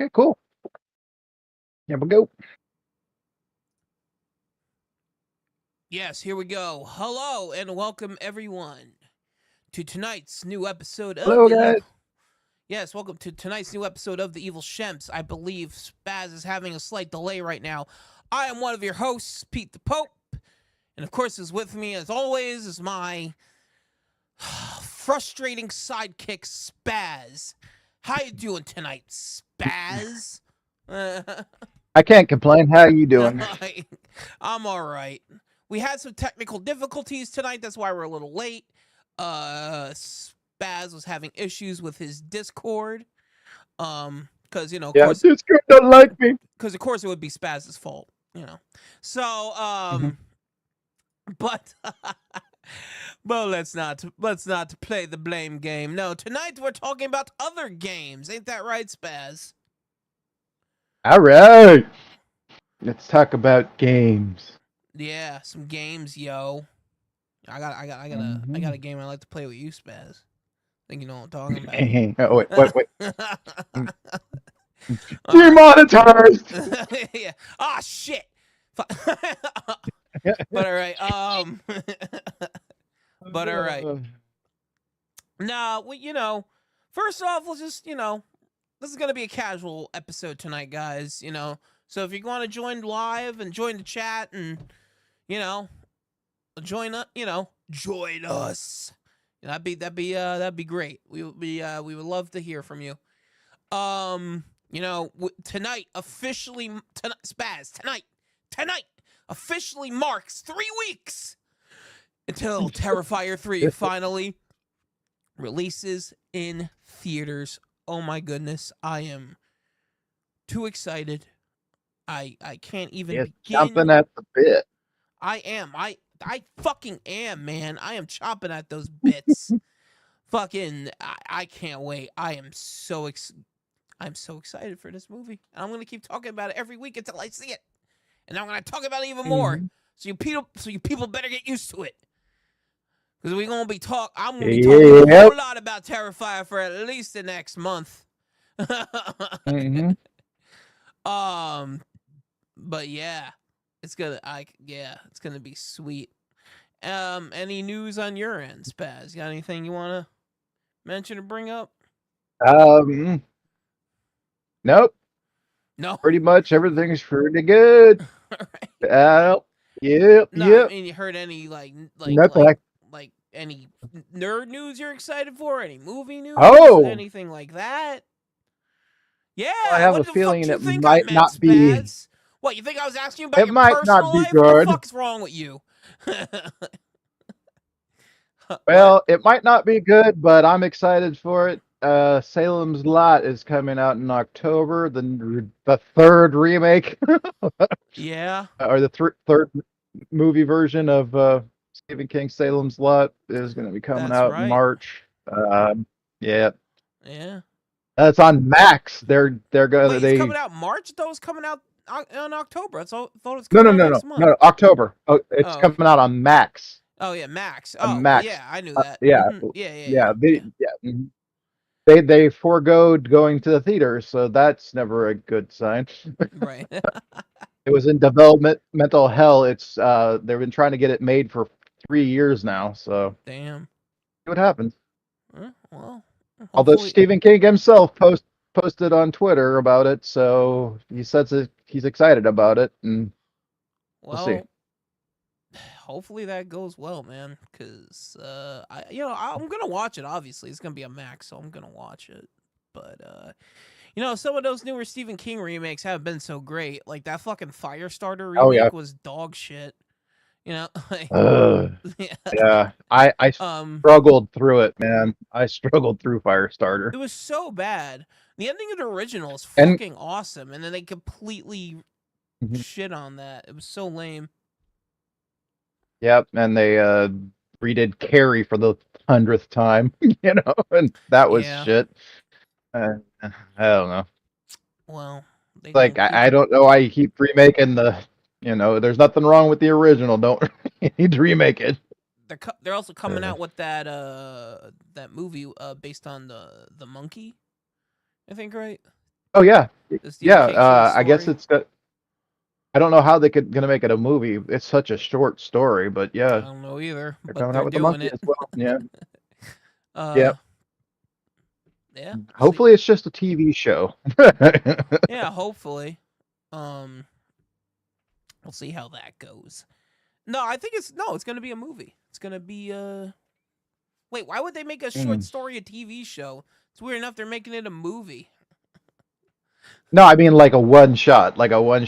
Okay, cool. Here we go. Yes, here we go. Hello and welcome everyone to tonight's new episode of Hello, the guys. Evil. Yes, welcome to tonight's new episode of the Evil Shemps. I believe Spaz is having a slight delay right now. I am one of your hosts, Pete the Pope, and of course, is with me as always is my frustrating sidekick Spaz. How you doing tonight, Spaz? I can't complain. How you doing? I'm all right. We had some technical difficulties tonight. That's why we're a little late. Spaz was having issues with his Discord. Because of Yeah, course, Discord don't like me. because of course it would be Spaz's fault. So Mhm. but but let's not play the blame game. No, tonight we're talking about other games. Ain't that right, Spaz? All right. Let's talk about games. Yeah, some games, yo. I got Mhm. a game I like to play with you, Spaz. Think you know what I'm talking about. Oh, wait. Alright. Demonetized. Yeah. Ah, shit. But alright. But alright. Now, first off, let's just, this is gonna be a casual episode tonight, guys. So if you want to join live and join the chat and, you know, join us. That'd be great. We would love to hear from you. Tonight officially Spaz tonight officially marks 3 weeks until Terrifier 3 finally releases in theaters. Oh my goodness, I am too excited. I can't even It's begin. jumping at the bit. I am. I fucking am, man. I am chopping at those bits. Fucking I can't wait. I'm so excited for this movie. And I'm gonna keep talking about it every week until I see it. And I'm gonna talk about it even more. Mhm. So you people better get used to it. Because I'm gonna be talking a Yep. whole lot about Terrifier for at least the next month. Mhm. But yeah. It's gonna be sweet. Any news on your end, Spaz? Got anything you wanna mention or bring up? Nope. No. Pretty much everything's pretty good. All right. Yep. No, I Yep. mean, you heard any like Nothing. any nerd news you're excited for? Any movie news? Oh, Anything like that? I Yeah. have What a the fuck feeling do you it think I might meant, not be. Spaz? What, you think I was asking you about It your might not personal be life? What the good. fuck's wrong with you? What? Well, it might not be good, but I'm excited for it. Salem's Lot is coming out in October. The third remake Yeah, or the third movie version of Stephen King's Salem's Lot is going to be coming that's out in right. March. Yeah, Yeah. that's on Max. They're Wait, gonna it's coming they out March? I thought it was coming out in October. Thought it was no coming no out no next no month. no October. Oh, it's Oh, coming out on Max. oh yeah, Max. On Oh, well, Max. yeah, I knew that. Yeah, Yeah, yeah, yeah, yeah, yeah. mhm. They foregoed going to the theater, so that's never a good sign. Right. It was in developmental hell. It's they've been trying to get it made for 3 years now, so Damn. see what happens. Well, Although hopefully. Stephen King himself posted on Twitter about it, so he says he's excited about it, and we'll see. Well, hopefully that goes well, man. Cause I'm gonna watch it. Obviously, it's gonna be a Max, so I'm gonna watch it. But some of those newer Stephen King remakes haven't been so great. Like that fucking Firestarter Oh yeah. remake was dog shit. Like, yeah. Yeah. I um, struggled through it, man. I struggled through Firestarter. it was so bad. The ending of the original is And fucking awesome, and then they completely mhm, shit on that. It was so lame. yep, and they redid Carrie for the 100th time, and that was Yeah. shit. I don't know. Well, they Like gonna keep I don't know why you keep remaking there's nothing wrong with the original. Don't you need to remake it. they're also coming Uh, out with that movie based on the monkey. I think, right? oh yeah, The Stephen Yeah, King short I guess story. it's got. I don't know how they gonna make it a movie. It's such a short story, but I yeah, don't know either, they're but coming out they're with the doing monkey it. as well. Yeah, yeah. uh, yeah. See, Hopefully, it's just a TV show. yeah. Hopefully, um, we'll see how that goes. No, I think it's gonna be a movie. It's gonna be Wait, why would they make a short Mm. story a TV show? It's weird enough they're making it a movie. No, I mean like a one shot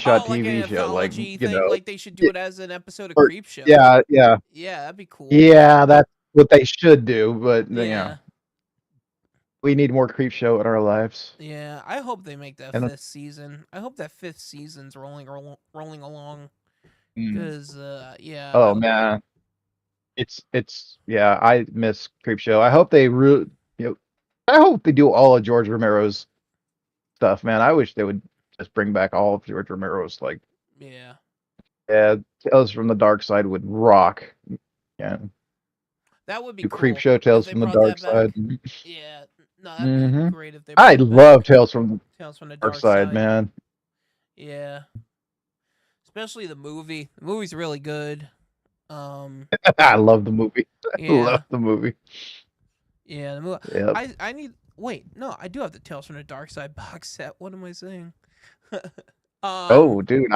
Oh, like an TV show, like anthology you thing. know, Like they should do y- it as an episode of or Creep Show. yeah, yeah, Yeah, that'd be cool. yeah. That's what they should do, but you know, Yeah, we need more creep show in our lives. yeah. I hope they make that And fifth season. I hope that fifth season's rolling along. mm, Cause yeah, oh man, it's yeah. I miss creep show. I hope they you know, I hope they do all of George Romero's stuff, man. I wish they would just bring back all of George Romero's like yeah, yeah, Tales from the Dark Side would rock. Yeah, that would be do creep cool show if Tales they from the brought Dark that Side. back. Yeah, no, that'd be Hmm. great if they I brought love back Tales from the Tales from the Dark Dark Side, Side. man. Yeah, especially the movie. The movie's really good. Um, I love the movie. I love yeah, the movie. yeah. The movie. Yep. I need. Wait, no, I do have the Tales from the Dark Side box set. What am I saying? Oh, dude,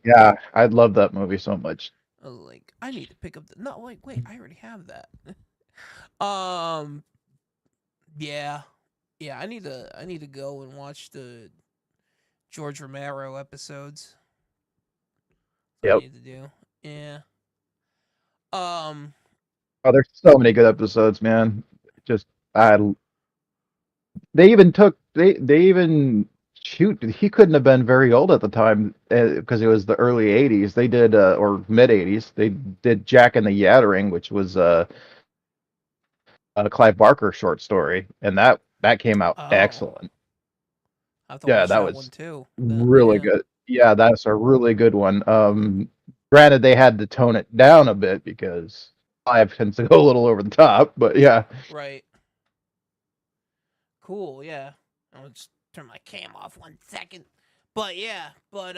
yeah, I love that movie so much. I was like, I need to pick up the. No, wait, I already have that. um, yeah, yeah. I need to go and watch the George Romero episodes. That's what I Yep. need to do. Yeah. Um. Oh, there's so many good episodes, man. Just I they even took they even shoot he couldn't have been very old at the time because it was the early 80s. They did or mid 80s. They did Jack and the Yattering, which was a Clive Barker short story, and that came out Oh, excellent. I have to Yeah, watch that that was one too. Then really yeah. good. Yeah, that's a really good one. Granted, they had to tone it down a bit because Clive tends to go a little over the top, but yeah. Right. Cool. Yeah. I'll just turn my cam off 1 second. But yeah. But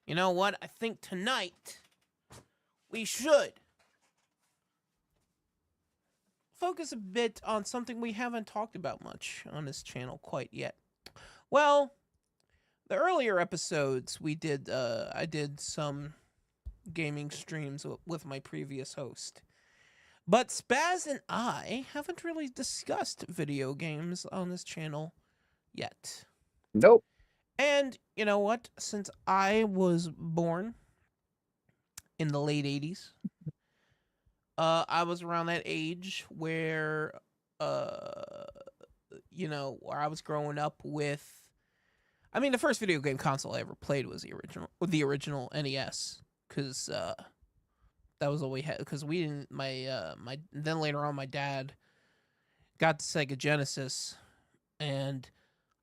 you know what? I think tonight we should focus a bit on something we haven't talked about much on this channel quite yet. Well, the earlier episodes we did I did some gaming streams with my previous host. But Spaz and I haven't really discussed video games on this channel yet. Nope. And you know what? Since I was born in the late 80s, I was around that age where where I was growing up with. I mean, the first video game console I ever played was the original NES, because that was all we had. Because we didn't, my then later on, my dad got the Sega Genesis, and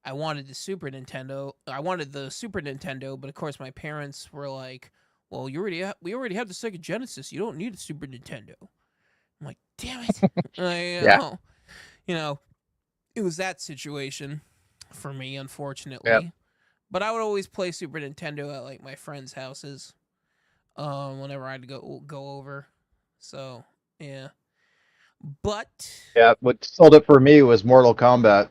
I wanted the Super Nintendo. I wanted the Super Nintendo, but of course, my parents were like, "Well, we already have the Sega Genesis. You don't need a Super Nintendo." I'm like, "Damn it!" Yeah. You know, it was that situation for me, Yeah. unfortunately. But I would always play Super Nintendo at like my friends' houses, whenever I'd go over. So yeah, but Yeah. What sold it for me was Mortal Kombat.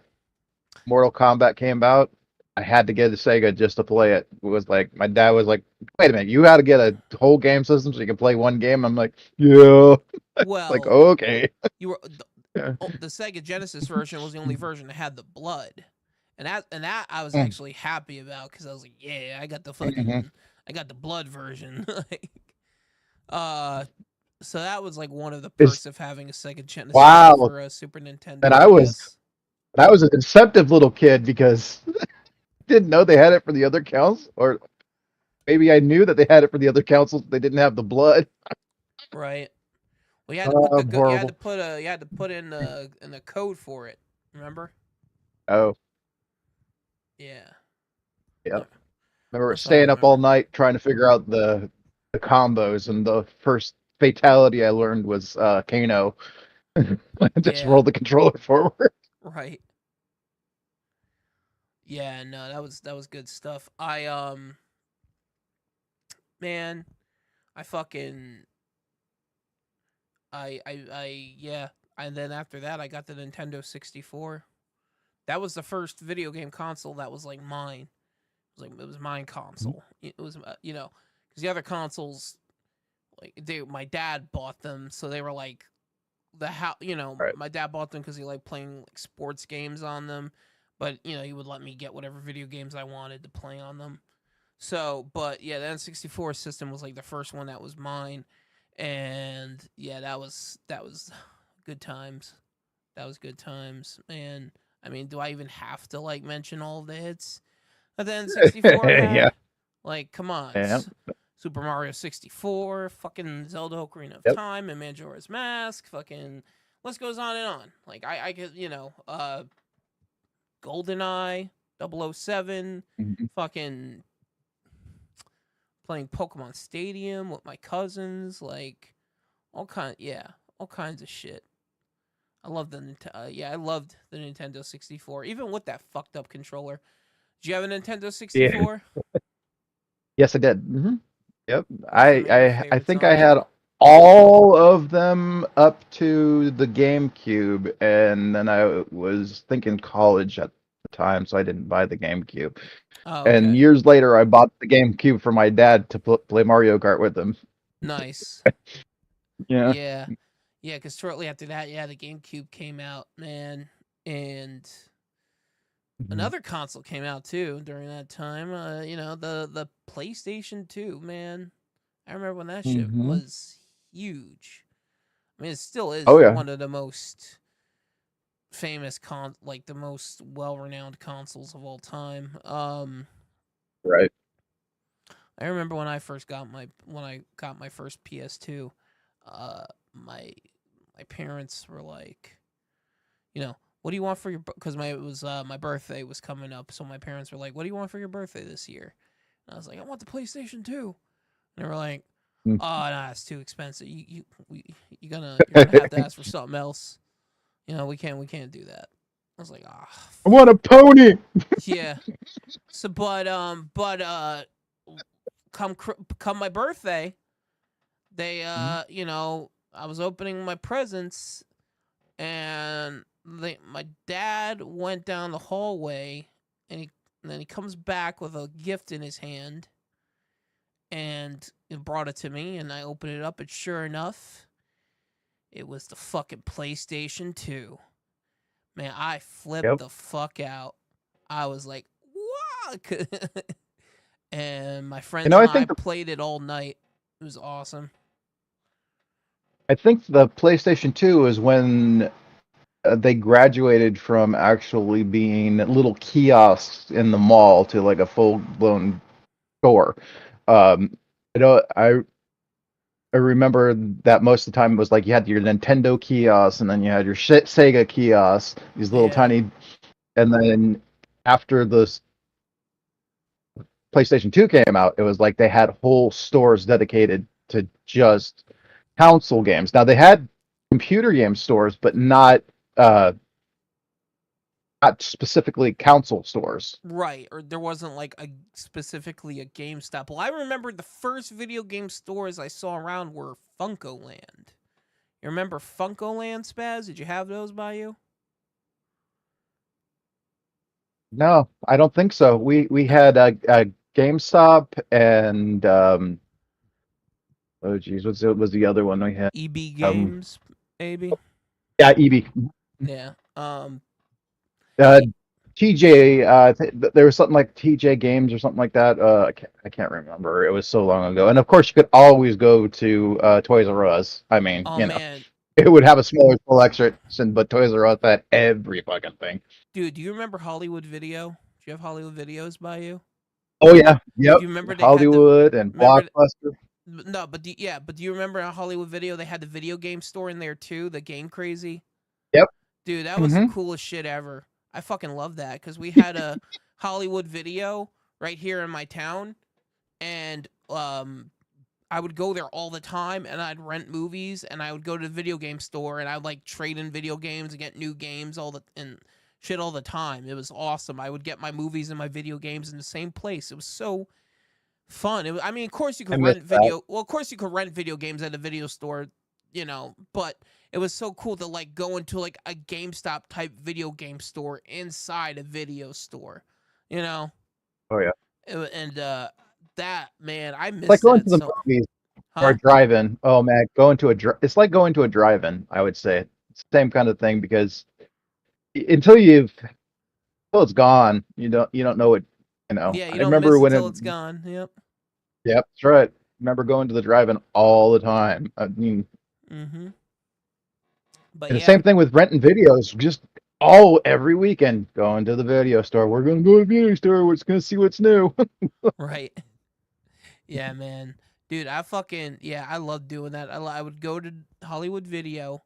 Mortal Kombat came out. I had to get a Sega just to play it. It was like my dad was like, "Wait a minute, you got to get a whole game system so you can play one game." I'm like, "Yeah." Like, well, okay. you were Yeah. the Sega Genesis version was the only version that had the blood, and that I was Mm, actually happy about, because I was like, yeah, mhm. I got the blood version. Like, uh, so that was like one of the Is perks of having a Sega Genesis wow. over a Super Nintendo And NES. I was a deceptive little kid because didn't know they had it for the other counts, or maybe I knew that they had it for the other councils. But they didn't have the blood. Right. Well, you had to put Oh, horrible. you had to put in the code for it. Remember? Oh, Yeah. yeah. Yeah. Remember That's what I staying up all remember. night trying to figure out the combos, and the first fatality I learned was Kano. Just Yeah. roll the controller forward. Right. Yeah, no, that was good stuff. Man, I fucking yeah. And then after that, I got the Nintendo 64. That was the first video game console that was like mine. It was mine console. It was because the other consoles my dad bought them, so they were like Right. my dad bought them because he liked playing like sports games on them, but he would let me get whatever video games I wanted to play on them. So, but yeah, the N64 system was like the first one that was mine, and yeah, that was good times. That was good times, man. I mean, do I even have to like mention all of the hits that the N64 Yeah. had? Like, come on. Yeah. Super Mario 64, fucking Zelda Ocarina of Yep. Time, and Majora's Mask, fucking list goes on and on. Like I could, GoldenEye, 007, Mhm. fucking playing Pokemon Stadium with my cousins, like all kinds of shit. I love I loved the Nintendo 64, even with that fucked up controller. Did you have a Nintendo Yeah. 64? Yes, I did. Yep. What's some of your I favorites think on I it? had all of them up to the GameCube, and then I was thinking college at the time, so I didn't buy the GameCube. Oh, And okay. years later, I bought the GameCube for my dad to play Mario Kart with him. Nice. Yeah. Yeah. Yeah, because shortly after that, yeah, the GameCube came out, man. And Mhm. another console came out too during that time. The PlayStation 2, man. I remember when that shit Mhm. was huge. I mean, it still Oh is yeah. one of the most famous like the most well-renowned consoles of all time. Right. I remember when I got my first PS2, my parents were like, what do you want for your because my birthday was coming up, so my parents were like, what do you want for your birthday this year? And I was like, I want the PlayStation 2. And they were like, Mm. oh, nah, it's too expensive. You're gonna have to ask for something else. We can't do that. I was like, ah, I want a pony. yeah. So, come my birthday, they Mhm. I was opening my presents, and my dad went down the hallway, and then he comes back with a gift in his hand, and he brought it to me, and I opened it up, and sure enough, it was the fucking PlayStation 2. Man, I flipped Yep. the fuck out. I was like, what? And my friends and I I think played it all night. It was awesome. the PlayStation 2 is when they graduated from actually being little kiosks in the mall to like a full blown store. Um, I remember that most of the time it was like you had your Nintendo kiosks and then you had your Sega kiosks, these little Yeah. tiny, and then after the PlayStation 2 came out, it was like they had whole stores dedicated to just console games. Now they had computer game stores, but uh not specifically console stores. Right, or there wasn't like a specifically a GameStop. Well, I remember the first video game stores I saw around were Funko Land. You remember Funko Land, Spaz? Did you have those by you? No, I don't think so. We No. had a GameStop and oh geez, what was the other one we had? EB Um, Games, maybe. yeah, EB. Yeah. Uh, y- TJ. There was something like TJ Games or something like that. I can't remember. It was so long ago. And of course, you could always go to Toys R Us. I mean, oh man, it would have a smaller selection, but Toys R Us had every fucking thing. dude, do you remember Hollywood Video? Do you have Hollywood Videos by you? Oh yeah, yep. Do you remember they had the Hollywood and remember Blockbuster. no, but do you remember on Hollywood Video they had the video game store in there too, the Game Crazy? Yep. Dude, that was the Hmm. coolest shit ever. I fucking love that because we had a Hollywood Video right here in my town, and I would go there all the time, and I'd rent movies, and I would go to the video game store, and I'd like trade in video games and get new games and shit all the time. It was awesome. I would get my movies and my video games in the same place. It was so fun. I mean, of course you I could miss rent that. video. Well, of course you could rent video games at a video store, but it was so cool to like go into like a GameStop type video game store inside a video store, you know. Oh yeah. And that man, I It's miss like going that to the so. movies or Huh? a drive-in. Oh man, going to it's like going to a drive-in, I would say. It's the same kind of thing because until it's gone, you don't know what, Yeah, you I don't remember miss it when it till it's gone. Yep. Yep, that's right. Remember going to the drive-in all the time. I mean, Mm-hmm. But and the yeah, same thing with renting videos, just all every weekend going to the video store. We're gonna go to the video store, we're just gonna see what's new. right. Yeah, man. Dude, I love doing that. I would go to Hollywood Video.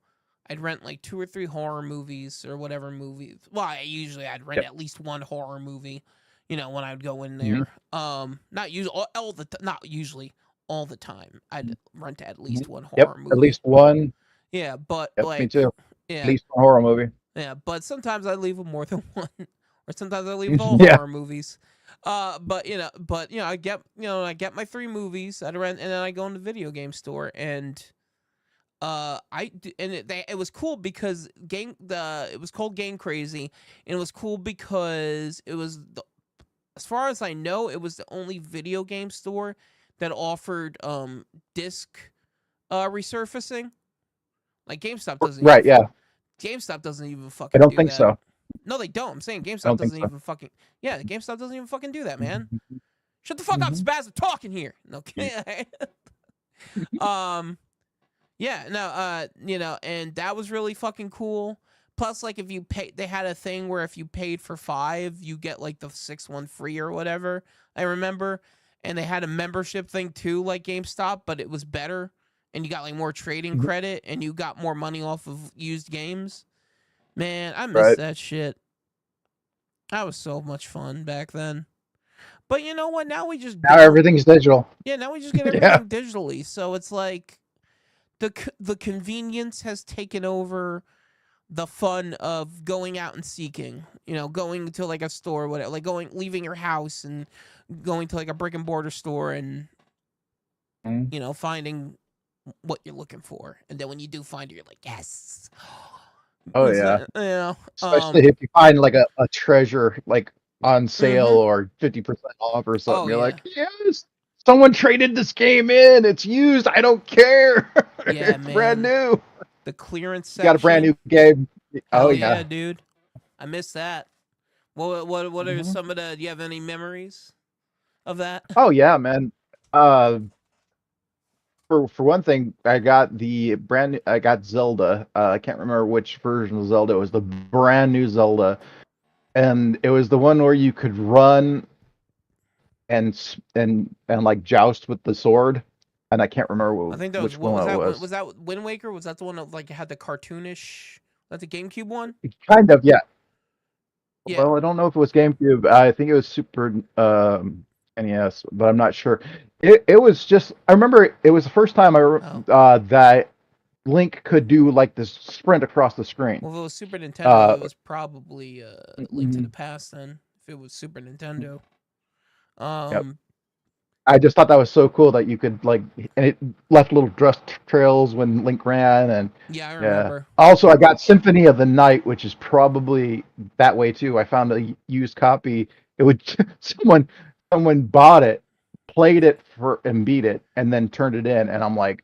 I'd rent like 2 or 3 horror movies or whatever movies. Well, I'd rent Yep. at least one horror movie, when I would go in Mhm, there. Not usually not usually all the time. I'd rent at mhm. least one Yep, horror at movie. least one. Yeah, but Yep, me like too. At yeah, least one horror movie. yeah, but sometimes I leave with more than one, or sometimes I leave with all Yeah. horror movies. I get my 3 movies I'd rent, and then I go in the video game store, and it was cool because it was called Game Crazy, and it was cool because as far as I know, it was the only video game store that offered disc resurfacing. Like Right, yeah. GameStop doesn't even I fucking don't do think that. so. No, they don't. I'm saying I GameStop don't think doesn't so. even fucking. Yeah, GameStop doesn't even fucking do that, man. Mhm, Shut the fuck up, mhm. Spaz. I'm talking here. No, um, yeah, no, and that was really fucking cool. Plus, like, if you pay, they had a thing where if you paid for 5, you get like the 6th one free or whatever. I remember, and they had a membership thing too, like GameStop, but it was better, and you got like more trading Mhm. credit, and you got more money off of used games. Man, I miss Right. that shit. That was so much fun back then. But you know what? Now we just Now down. everything's digital. Yeah, now we just get Yeah. everything digitally. So it's like the convenience has taken over the fun of going out and seeking. Going to like a store, whatever, like leaving your house and going to like a brick and mortar store and Mhm. finding what you're looking for. And then when you do find it, you're like, yes. Oh It's yeah. um Especially if you find like a treasure like on sale mhm. or 50% off or something. Oh You're yeah. like, yes, someone traded this game in. It's used. I don't care. Yeah, It's brand man. new. The clearance You got a brand section. new game. Oh Hell yeah, yeah. dude. I miss that. What are Mhm. some of the? Do you have any memories of that? Oh yeah, man. Uh, for one thing, I got Zelda. I can't remember which version of Zelda. It was the brand new Zelda, and it was the one where you could run and like joust with the sword. And I can't remember I think that was which what one was it that? was. Was that Wind Waker? Was that the one that like had the cartoonish? Was that the GameCube one? Kind of, yeah. Yeah. Well, I don't know if it was GameCube. I think it was Super NES, but I'm not sure. It was just. I remember it was the first time Oh. that Link could do like this sprint across the screen. Well, if it was Super Nintendo, Uh, it was probably Link to the mhm, Past. Then, if it was Super mhm. Nintendo, Yep. um, I just thought that was so cool that you could like, and it left little dust trails when Link ran, and yeah, I yeah. remember. Also, I got Symphony of the Night, which is probably that way too. I found a used copy. It would someone bought it, played it for and beat it, and then turned it in, and I'm like,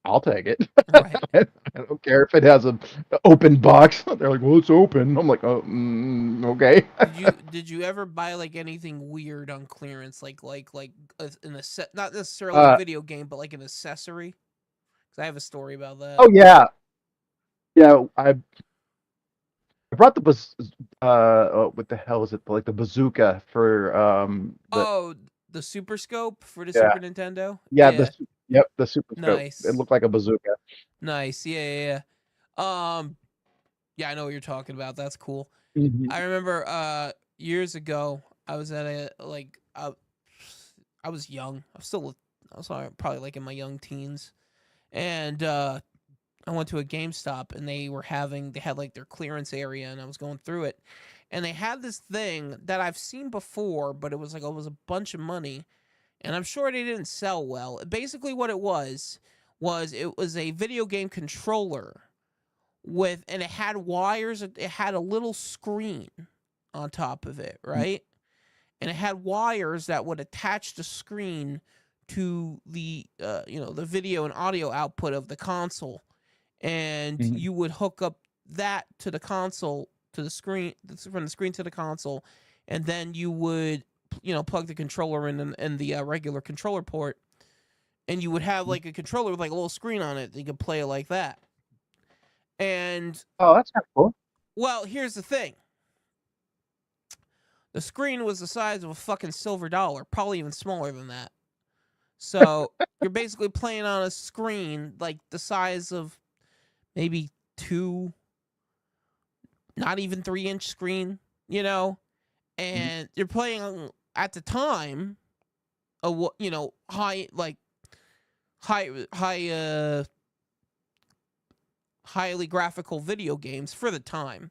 I'll take it. Right. I don't care if it has a open box. They're like, well, it's open. I'm like, oh, okay. Did you ever buy like anything weird on clearance, in a set, not necessarily a Uh, video game, but like an accessory? Because I have a story about that. oh yeah, yeah. I brought the oh, what the hell is it? Like the bazooka for the Oh, the Super Scope for the yeah Super Nintendo. yeah Yeah, yep, the super scope. It nice, looked like a bazooka. nice. Yeah, yeah, yeah. Yeah, I know what you're talking about. That's cool. Mhm. I remember years ago, I was at a like I was young. I was probably like in my young teens, and I went to a GameStop and they had like their clearance area, and I was going through it, and they had this thing that I've seen before, but it was a bunch of money, and I'm sure they didn't sell well. Basically, what it was it was a video game controller and it had wires. It had a little screen on top of it, right? And it had wires that would attach the screen to the the video and audio output of the console, and Mhm. you would hook up that to the console, to the screen, from the screen to the console, and then you would plug the controller in the regular controller port, and you would have like a controller with like a little screen on it that you could play it like that. And Oh, that's kind of cool. well, here's the thing. The screen was the size of a fucking silver dollar, probably even smaller than that. So you're basically playing on a screen like the size of maybe two, not even 3-inch screen, and you're playing at the time high, like highly graphical video games for the time,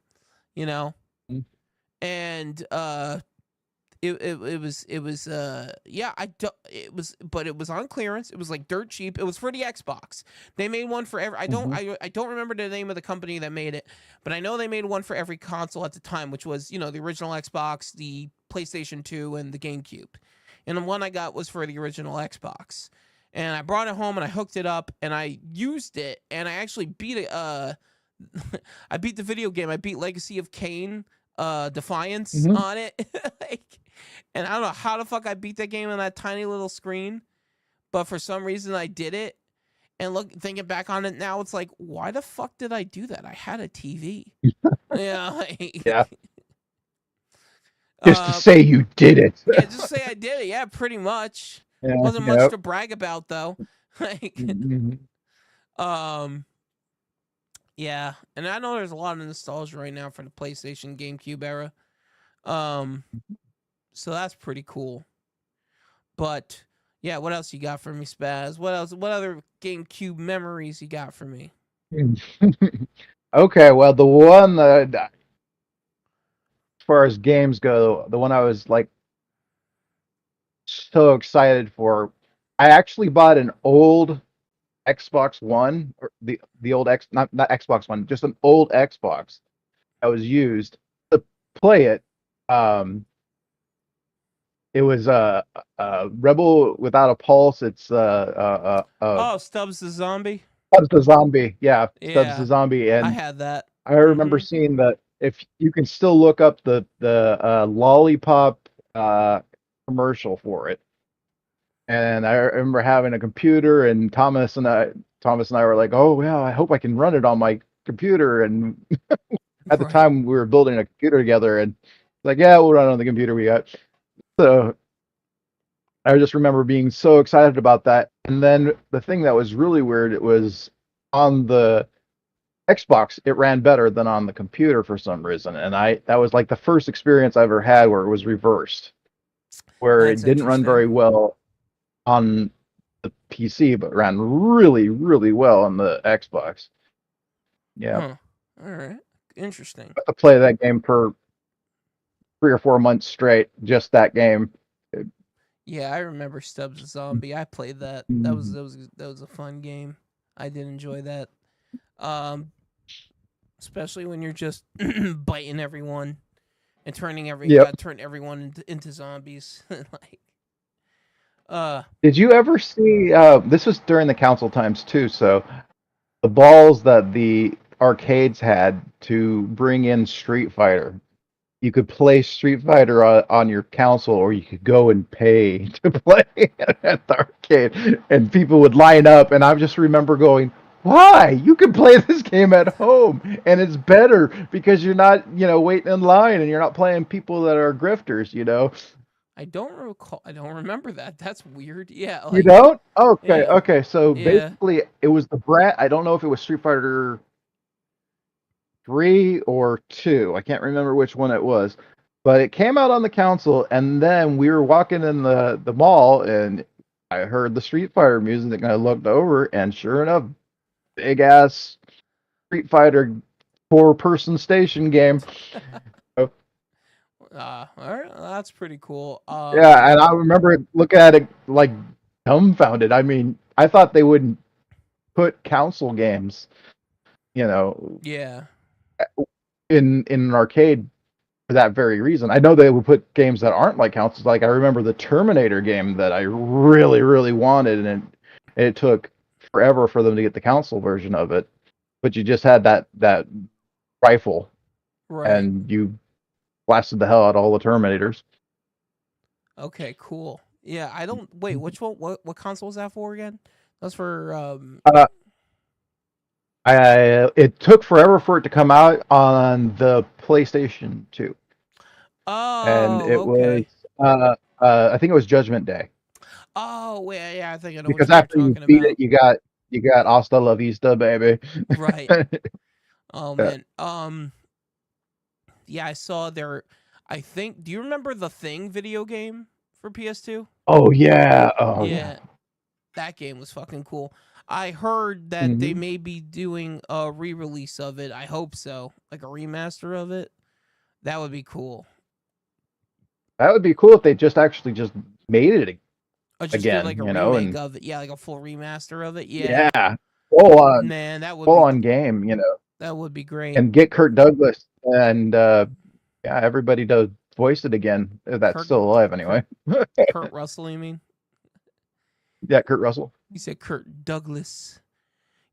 you know, Mhm. and it was yeah, I do, it was but it was on clearance. It was like dirt cheap. It was for the Xbox. They made one for every Mhm. I don't remember the name of the company that made it, but I know they made one for every console at the time, which was, the original Xbox, the PlayStation 2, and the GameCube. And the one I got was for the original Xbox. And I brought it home and I hooked it up and I used it and I actually beat it I beat the video game. I beat Legacy of Kain Defiance Mhm. on it. Like, and I don't know how the fuck I beat that game on that tiny little screen, but for some reason I did it. And thinking back on it now, it's like, why the fuck did I do that? I had a TV. Yeah, Yeah. like, Just to uh, say you did it. yeah, just say I did it. Yeah, pretty much. Yeah. Wasn't much Yep. to brag about though. Like, Mhm. um, yeah, and I know there's a lot of nostalgia right now for the PlayStation GameCube era. Um, so that's pretty cool. But yeah, what else you got for me, Spaz? What else? What other GameCube memories you got for me? Okay, well, the one that, as far as games go, the one I was like so excited for, I actually bought an old Xbox One, or the old not Xbox One, just an old Xbox that was used to play it. Um, it was Rebel Without a Pulse. It's Oh, Stubbs the Zombie. Stubbs the Zombie. Yeah, Stubbs the Yeah, Zombie. I And had that. I remember Mm-hmm. seeing that if you can still look up the lollipop commercial for it. And I remember having a computer, and Thomas and I were like, "Oh yeah, I hope I can run it on my computer." And at the Right. time, we were building a computer together, and like, "Yeah, we'll run it on the computer we got." So I just remember being so excited about that. And then the thing that was really weird, it was on the Xbox, it ran better than on the computer for some reason. And that was like the first experience I ever had where it was reversed, where That's it didn't run very interesting. well on the PC, but ran really, really well on the Xbox. Yeah. Huh. All right. Interesting. I play that game for 3 or 4 months straight, just that game. Yeah, I remember Stubbs the Zombie. I played that. That was a fun game. I did enjoy that. Um, Especially when you're just biting everyone and you Yep. got to turn everyone into zombies. Like, uh, Did you ever see? This was during the council times too. So the balls that the arcades had to bring in Street Fighter, you could play Street Fighter on your console, or you could go and pay to play at the arcade, and people would line up. And I just remember going, "Why? You can play this game at home, and it's better because you're not, waiting in line, and you're not playing people that are grifters, you know." I don't recall. I don't remember that. That's weird. Yeah, You like, don't? Okay, yeah, okay. So yeah. basically, it was the brand. I don't know if it was Street Fighter 3 or 2. I can't remember which one it was, but it came out on the console, and then we were walking in the mall, and I heard the Street Fighter music, and I looked over, and sure enough, big ass Street Fighter 4-person station game. All right, well, that's pretty cool. Yeah, and I remember looking at it like dumbfounded. I mean, I thought they wouldn't put console games, yeah, in an arcade for that very reason. I know they would put games that aren't like consoles. Like I remember the Terminator game that I really, really wanted, and it took forever for them to get the console version of it. But you just had that rifle, right. and you blasted the hell out of all the Terminators. Okay, cool. Yeah, I don't wait. Which one? What console was that for again? That's for Uh, it took forever for it to come out on the PlayStation 2, and it Oh, was okay. I think it was Judgment Day. Oh, wait, yeah, I think I know which Because one you're after you talking beat about. it, you got Hasta La Vista, baby. Right. Oh Yeah. man. Yeah, I saw their. I think. Do you remember the Thing video game for PS2? Oh yeah. Oh yeah. Yeah, that game was fucking cool. I heard that they Hmm. may be doing a re-release of it. I hope so, like a remaster of it. That would be cool. That would be cool if they just actually just made it Or just did again, like a remake and of it. Yeah, like a full remaster of it. Yeah, yeah, full on man, that would full be on game, that would be great. and get Kurt Douglas and yeah, everybody does voice it again. If that's Kurt, still alive anyway. Kurt Russell, you mean? Yeah, Kurt Russell. You said Kurt Douglas.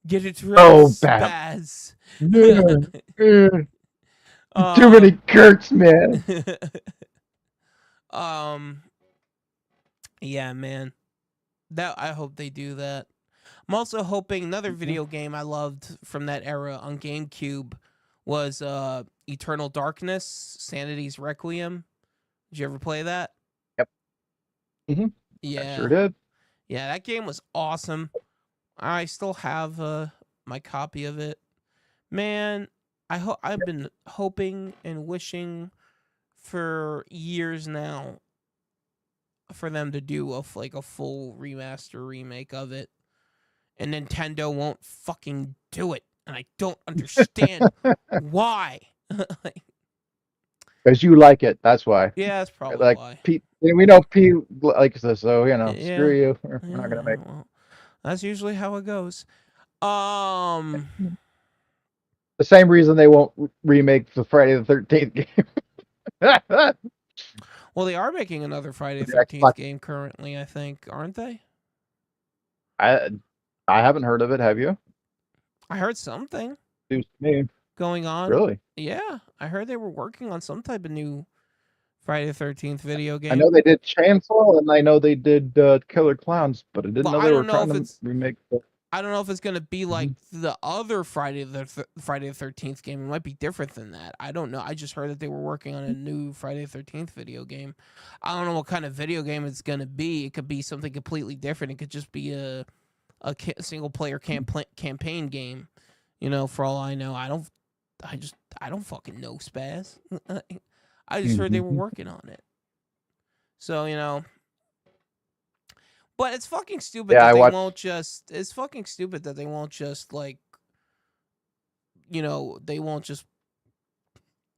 Get it Oh, right, bam. Spaz. Too many Kurts, man. um, yeah, man. That I hope they do that. I'm also hoping another video game I loved from that era on GameCube was Eternal Darkness, Sanity's Requiem. Did you ever play that? Yep. I Yeah. sure did. Yeah, that game was awesome. I still have my copy of it. Man, I've been hoping and wishing for years now for them to do a full remaster remake of it. And Nintendo won't fucking do it. And I don't understand why. Because you like it, that's why. Yeah, that's probably Like why. Pete, we know Pete likes this, so Yeah. screw you. We're not gonna make. Well, that's usually how it goes. The same reason they won't remake the Friday the 13th game. Well, they are making another Friday the Yeah, 13th game currently, I think, aren't they? I haven't heard of it. Have you? I heard something Excuse me. going on. Really? Yeah, I heard they were working on some type of new Friday the 13th video game. I know they did Chainsaw, and I know they did Killer Clowns, but I didn't Well, know I they were don't know trying if to it's remake. I don't know if it's gonna be like the other Friday the 13th game. It might be different than that. I don't know. I just heard that they were working on a new Friday the 13th video game. I don't know what kind of video game it's gonna be. It could be something completely different. It could just be a single player campaign game. For all I know, I don't fucking know, Spaz. I just heard they were working on it. So. But it's fucking stupid that they won't just. It's fucking stupid that they won't just they won't just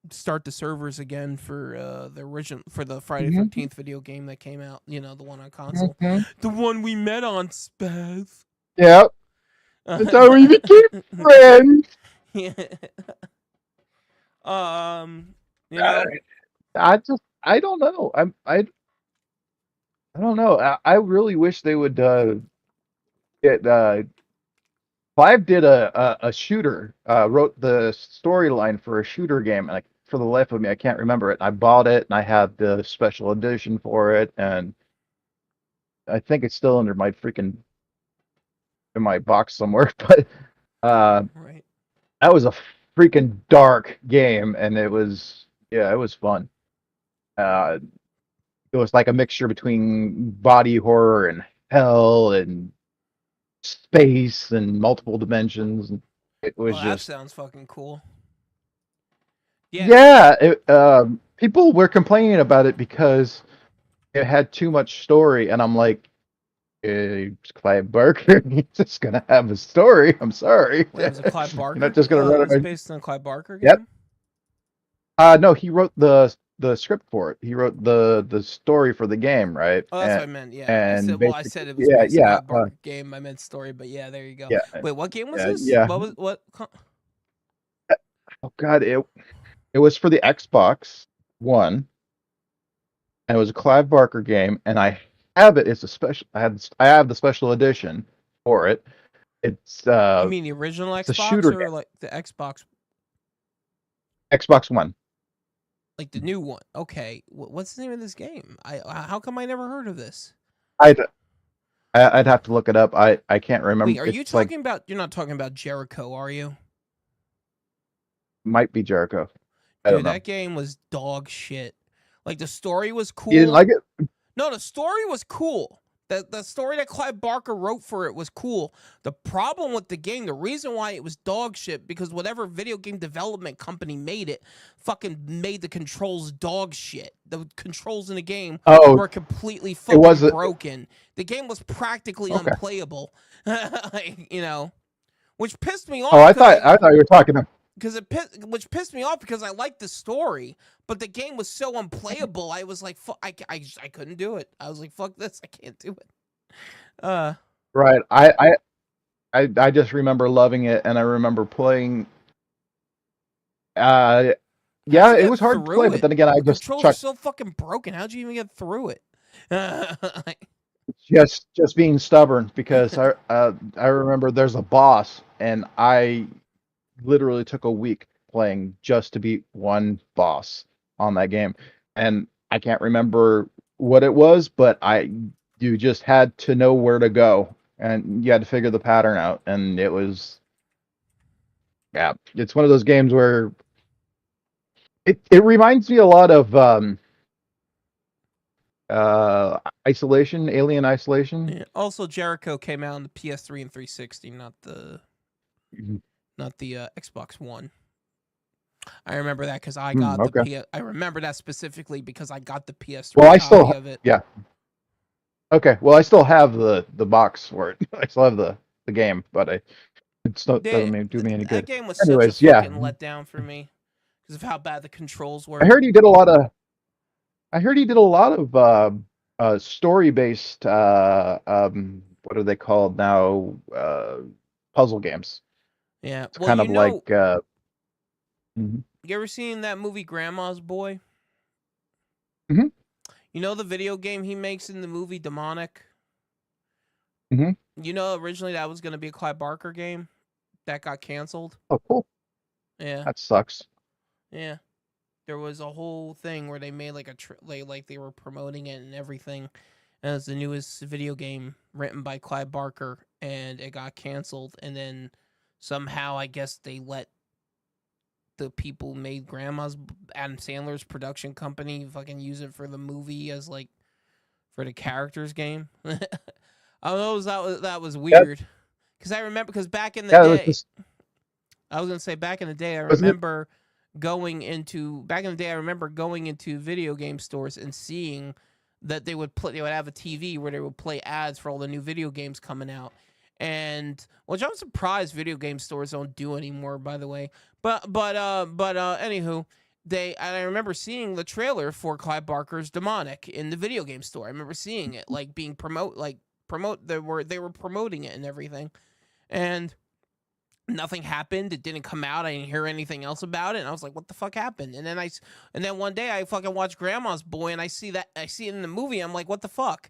start the servers again for the Friday 13th video game that came out. The one on console, the one we met on, Spaz. Yep. That's how we became friends. Yeah. I don't know. I don't know. I really wish they would get. Clive did a shooter. Wrote the storyline for a shooter game, and for the life of me, I can't remember it. I bought it, and I had the special edition for it, and I think it's still under my in my box somewhere. But right. That was a freaking dark game, and it was fun. It was like a mixture between body horror and hell and space and multiple dimensions. It was that sounds fucking cool. Yeah. People were complaining about it because it had too much story, and I'm like, Clive Barker. He's just gonna have a story. I'm sorry. Wait, it was a Clive You're Barker. not just gonna It run was it. based on a Clive Barker Yep. game. No, he wrote the script for it. He wrote the story for the game, right? Oh, that's what I meant. Yeah, I And said. Well, I basically, said it was yeah, based on a yeah, Clive Barker game. I meant story, but yeah, there you go. yeah, Wait, what game was yeah, this? yeah. What was what? Oh God, it was for the Xbox One, and it was a Clive Barker game, and I have it. It's a special. I have the special edition for it. It's You mean the original it's a Xbox shooter or game. like the Xbox, Xbox One. like the new one? Okay, what's the name of this game? How come I never heard of this? I'd I'd have to look it up. I can't Wait, remember. are you It's like talking about? You're not talking about Jericho, are you? might be Jericho. I don't Dude, know. that game was dog shit. Like the story was cool. You didn't like it? No, the story was cool. The story that Clive Barker wrote for it was cool. The problem with the game, the reason why it was dog shit, because whatever video game development company made it, fucking made the controls dog shit. The controls in the game Oh, were completely fucking wasn't- broken. The game was practically Okay. unplayable. You know, which pissed me off. Oh, I thought you were talking. Which pissed me off because I liked the story, but the game was so unplayable. I was like, I couldn't do it. I was like, fuck this, I can't do it. Right. I just remember loving it, and I remember playing. Yeah, How'd you it get was hard to through play, it? but then again, I The just controls are chucked so fucking broken. How'd you even get through it? just being stubborn because I remember there's a boss, and I literally took a week playing just to beat one boss on that game, and I can't remember what it was, but you just had to know where to go, and you had to figure the pattern out, and it was yeah, it's one of those games where it reminds me a lot of Alien Isolation. Yeah. Also, Jericho came out on the PS3 and 360, not the Xbox One. I remember that because I got okay. I remember that specifically because I got the PS3 Well, I copy still of it. yeah. Okay, well, I still have the box for it. I still have the game, but it still doesn't do me any good. That game was Anyways, such a yeah. fucking letdown for me because of how bad the controls were. I heard he did a lot of story based what are they called now? Puzzle games. Yeah, It's well, kind of like you ever seen that movie Grandma's Boy? Mhm. You know the video game he makes in the movie Demonic? Mhm. You know originally that was going to be a Clive Barker game that got canceled? Oh, cool. Yeah. That sucks. Yeah. There was a whole thing where they made like like they were promoting it and everything. And it's the newest video game written by Clive Barker, and it got canceled. And then somehow, I guess they let the people who made Grandma's Adam Sandler's production company fucking use it for the movie as like for the characters game. I don't know, that was weird. Because I remember, because back in the day, I was gonna say back in the day, I remember going into video game stores and seeing that they would have a TV where they would play ads for all the new video games coming out, and which I'm surprised video game stores don't do anymore, by the way. But anywho, I remember seeing the trailer for Clive Barker's Demonic in the video game store. I remember seeing it like being they were promoting it and everything, and nothing happened. It didn't come out. I didn't hear anything else about it. And I was like, what the fuck happened? And then one day I fucking watched Grandma's Boy, and I see it in the movie. I'm like, what the fuck?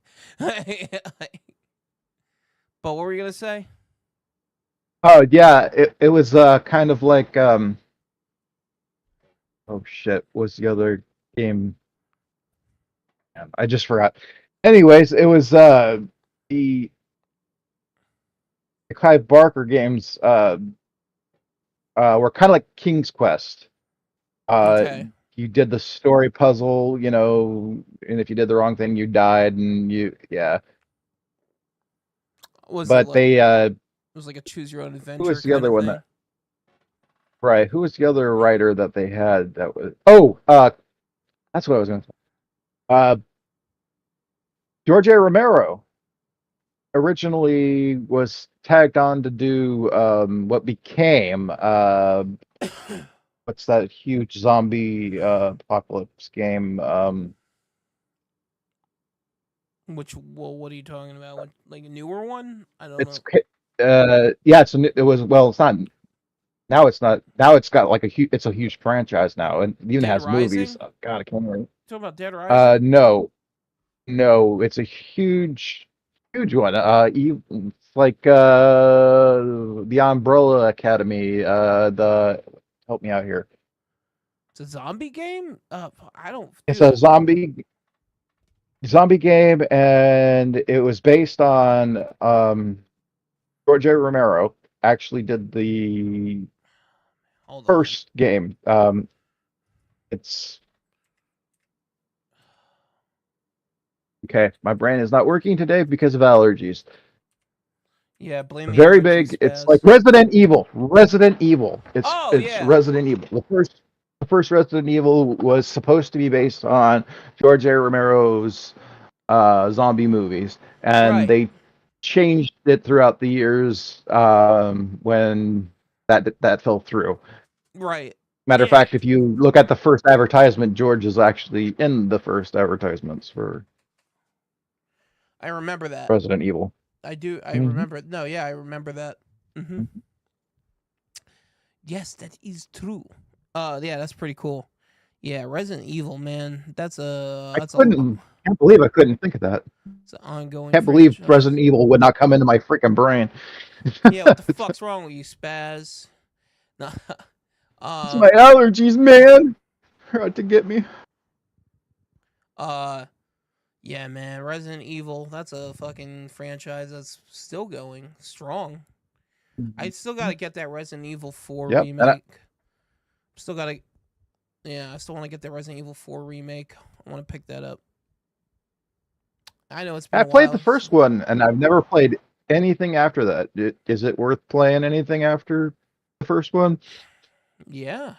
But what were you going to say? Oh, yeah. It was kind of like oh shit, what's the other game? I just forgot. Anyways, it was the Clive Barker games were kind of like King's Quest. Okay. You did the story puzzle, and if you did the wrong thing, you died, and yeah. It was like a choose your own adventure. Who was the other one thing? Right? Who was the other writer that they had? That was that's what I was going to say. George A. Romero. originally was tagged on to do what became what's that huge zombie apocalypse game? What are you talking about? Like a newer one? I don't It's know. yeah, it was well, it's not now. It's not now. It's got like it's a huge franchise now, and it even Dead has movies. Rising? Oh, God, I can't remember. Talking about Dead Rising? No, no, it's a huge one. It's like the Umbrella Academy. The help me out here. It's a zombie game? I don't, It's dude. a zombie game, and it was based on George A. Romero actually did the Hold on. first game. It's okay. My brain is not working today because of allergies. Yeah, blame the Very allergies, big. It's like Spaz. Resident Evil. Resident Evil. It's Oh it's yeah, Resident Evil. The first Resident Evil was supposed to be based on George A. Romero's zombie movies, and right, they changed it throughout the years when that fell through. right. Matter of Yeah, fact, if you look at the first advertisement, George is actually in the first advertisements for I remember that. Resident Evil. I do. I Hmm. remember. No, yeah, I remember that. Hmm. Yes, that is true. Yeah, that's pretty cool. Yeah, Resident Evil, man. I can't believe I couldn't think of that. It's an ongoing Can't believe franchise. Resident Evil would not come into my freaking brain. Yeah, what the fuck's wrong with you, Spaz? No, It's my um, allergies, man. Tried to get me. uh, yeah, man. Resident Evil. That's a fucking franchise that's still going strong. I still gotta get that Resident Evil 4 Yep, and remake. Still gotta. Yeah, I still want to get that Resident Evil 4 remake. I want to pick that up. I know it's been I a played the while. first one, and I've never played anything after that. Is it worth playing anything after the first one? Yeah.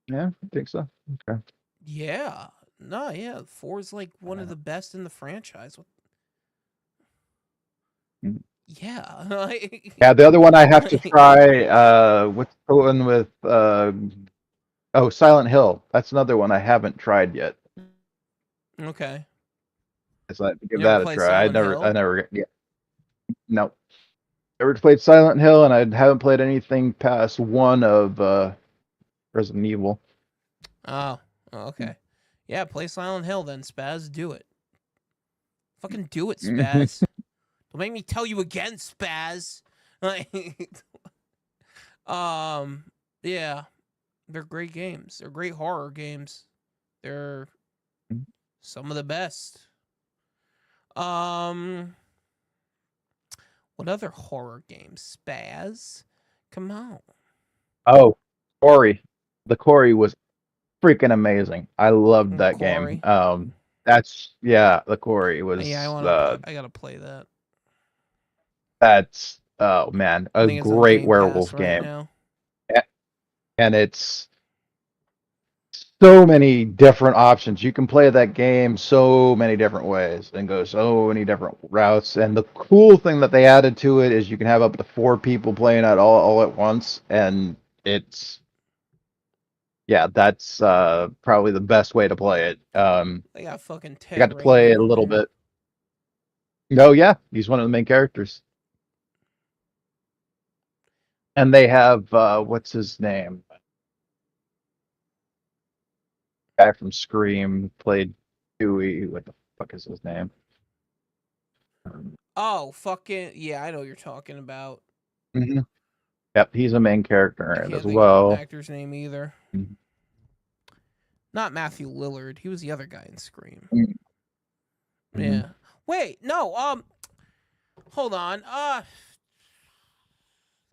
Yeah, I think so. Okay. Yeah. No, yeah. 4 is like one of the best in the franchise. Mhm. Yeah. Yeah, the other one I have to try. What's the one with? Oh, Silent Hill. That's another one I haven't tried yet. Okay. So I have to You give never that a played try. Silent I Hill? never. Yeah, no. Never played Silent Hill, and I haven't played anything past one of Resident Evil. Oh. Oh, okay. Yeah, play Silent Hill then, Spaz. Do it. Fucking do it, Spaz. Don't make me tell you again, Spaz. um, yeah. They're great games. They're great horror games. They're some of the best. Um, what other horror games? Spaz? Come on. Oh, Corey. The Corey was freaking amazing. I loved that game. Quarry. The Corey Yeah, I was want to play. I gotta play that. that's oh man, I a think it's on great Game Pass werewolf right game. now. And it's so many different options. You can play that game so many different ways and go so many different routes. And the cool thing that they added to it is you can have up to 4 people playing it all at once, and it's yeah, that's probably the best way to play it. They got fucking I Ted got to play it Raimi a in little there. bit. No, yeah, he's one of the main characters. And they have what's his name? Guy from Scream played Dewey. What the fuck is his name? Oh, fucking yeah, I know what you're talking about. Mhm. Yep, he's a main character I in it can't as think of the well. actor's name either. Mhm. Not Matthew Lillard. He was the other guy in Scream. Mhm. Yeah. Wait, no. Hold on.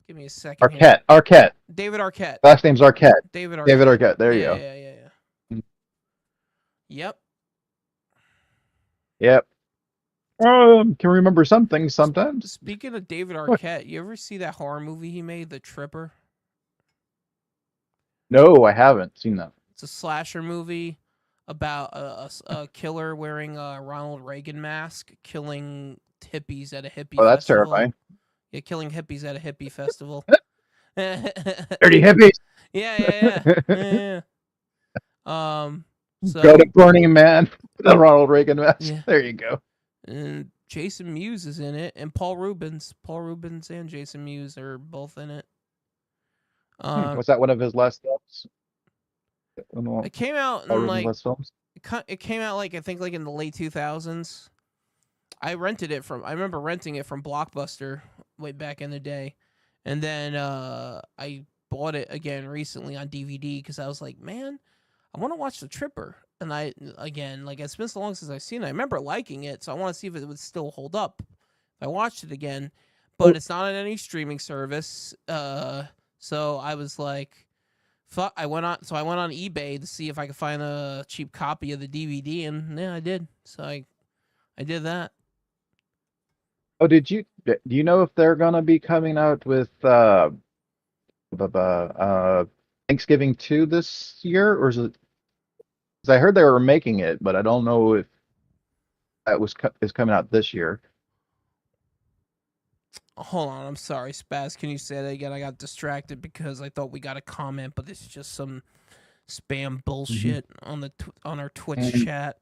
Give me a second here. Arquette. David Arquette. Last name's Arquette. David Arquette. David Arquette. There you Yeah, go. yeah, yeah, yeah. Mhm. Yep. Yep. Can remember some things sometimes. Speaking of David What? Arquette, you ever see that horror movie he made, The Tripper? No, I haven't seen that. It's a slasher movie. about a killer wearing a Ronald Reagan mask killing hippies at a hippie Oh, that's festival. terrifying. Yeah, killing hippies at a hippie festival. Dirty hippies. Yeah. Go So to Burning Man. The Ronald Reagan mask. Yeah. There you go. and Jason Mewes is in it, and Paul Rubens and Jason Mewes are both in it. Was that one of his last films? It came out in Paul Rubens' like last films? it came out like I think like in the late 2000s. I remember renting it from Blockbuster way back in the day, and then I bought it again recently on DVD because I was like, man, I want to watch The Tripper. And like it's been so long since I've seen it. I remember liking it, so I want to see if it would still hold up. I watched it again, but it's not on any streaming service. So I was like, fuck. I went on eBay to see if I could find a cheap copy of the DVD, and yeah, I did. So I did that. Oh, do you know if they're gonna be coming out with Thanksgiving 2 this year, or is it? Because I heard they were making it, but I don't know if that is coming out this year. Hold on, I'm sorry, Spaz. Can you say that again? I got distracted because I thought we got a comment, but this is just some spam bullshit on our Twitch chat.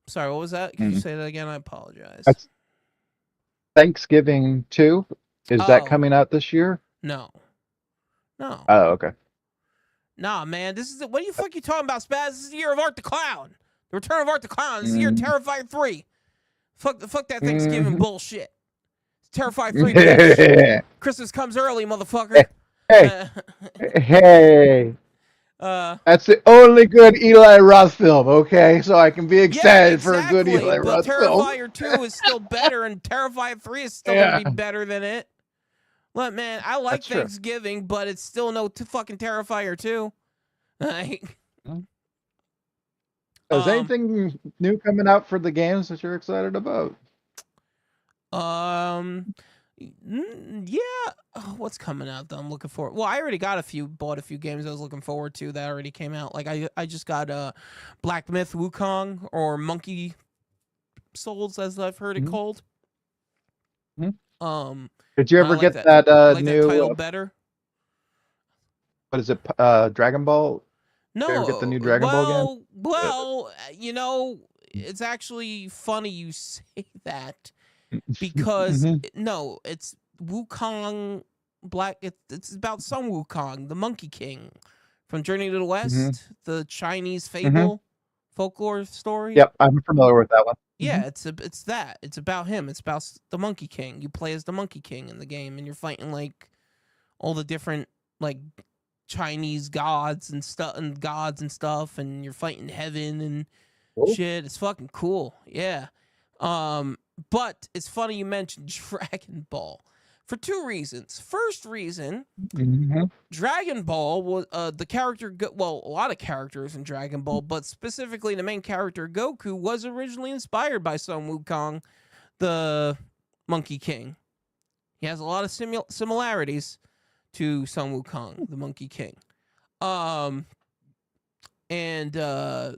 Sorry, what was that? Can you say that again? I apologize. That's Thanksgiving 2. Is that coming out this year? No. Oh, okay. Nah, man. What the fuck you talking about, Spaz? This is the year of Art the Clown. The return of Art the Clown. This is the year of Terrifier 3. Fuck that Thanksgiving bullshit. It's Terrifier 3 bullshit. Christmas comes early, motherfucker. Hey. That's the only good Eli Roth film, okay? So I can be excited for a good Eli Roth film. Terrifier 2 is still better, and Terrifier 3 is still going to be better than it. Look, man, I like Thanksgiving, but it's still no fucking Terrifier 2. Is anything new coming out for the games that you're excited about? Yeah. What's coming out that I'm looking for? Well, I already bought a few games I was looking forward to that already came out. Like I just got Black Myth Wukong, or Monkey Souls, as I've heard it called. Did you ever get that new that title better? What is it? Dragon Ball? No. Did you ever get the new Dragon Ball game? Well, it's actually funny you say that, because no, it's Wukong Black. It's about Sun Wukong, the Monkey King from Journey to the West, the Chinese fable folklore story. Yep, I'm familiar with that one. Yeah, it's that. It's about him. It's about the Monkey King. You play as the Monkey King in the game, and you're fighting like all the different like Chinese gods and stuff, and you're fighting heaven and shit. It's fucking cool. Yeah. But it's funny you mentioned Dragon Ball for two reasons. First reason, Dragon Ball was the character. A lot of characters in Dragon Ball, but specifically the main character Goku was originally inspired by Sun Wukong, the Monkey King. He has a lot of similarities to Sun Wukong, the Monkey King. And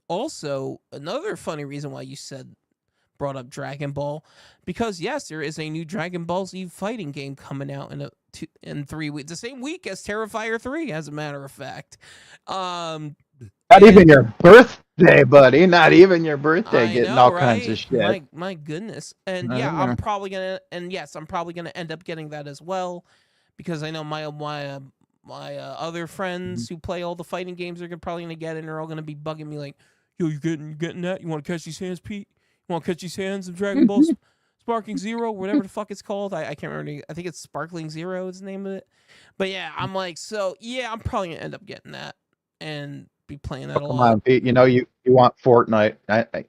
also another funny reason why you brought up Dragon Ball, because yes, there is a new Dragon Ball Z fighting game coming out in 3 weeks, the same week as Terrifier 3, as a matter of fact. Not even your birthday, buddy. Not even your birthday, getting all kinds of shit. My goodness. And yeah, I'm probably gonna end up getting that as well, because I know my other friends who play all the fighting games are probably gonna get it, and they're all gonna be bugging me like, yo, you getting that? You want to catch these hands, Pete? You want to catch these hands of Dragon Ball Sparking Zero, whatever the fuck it's called. I can't remember. I think it's Sparkling Zero is the name of it. But yeah, I'm like, so yeah, I'm probably gonna end up getting that and be playing that a lot. Come on, Pete. You know you want Fortnite. I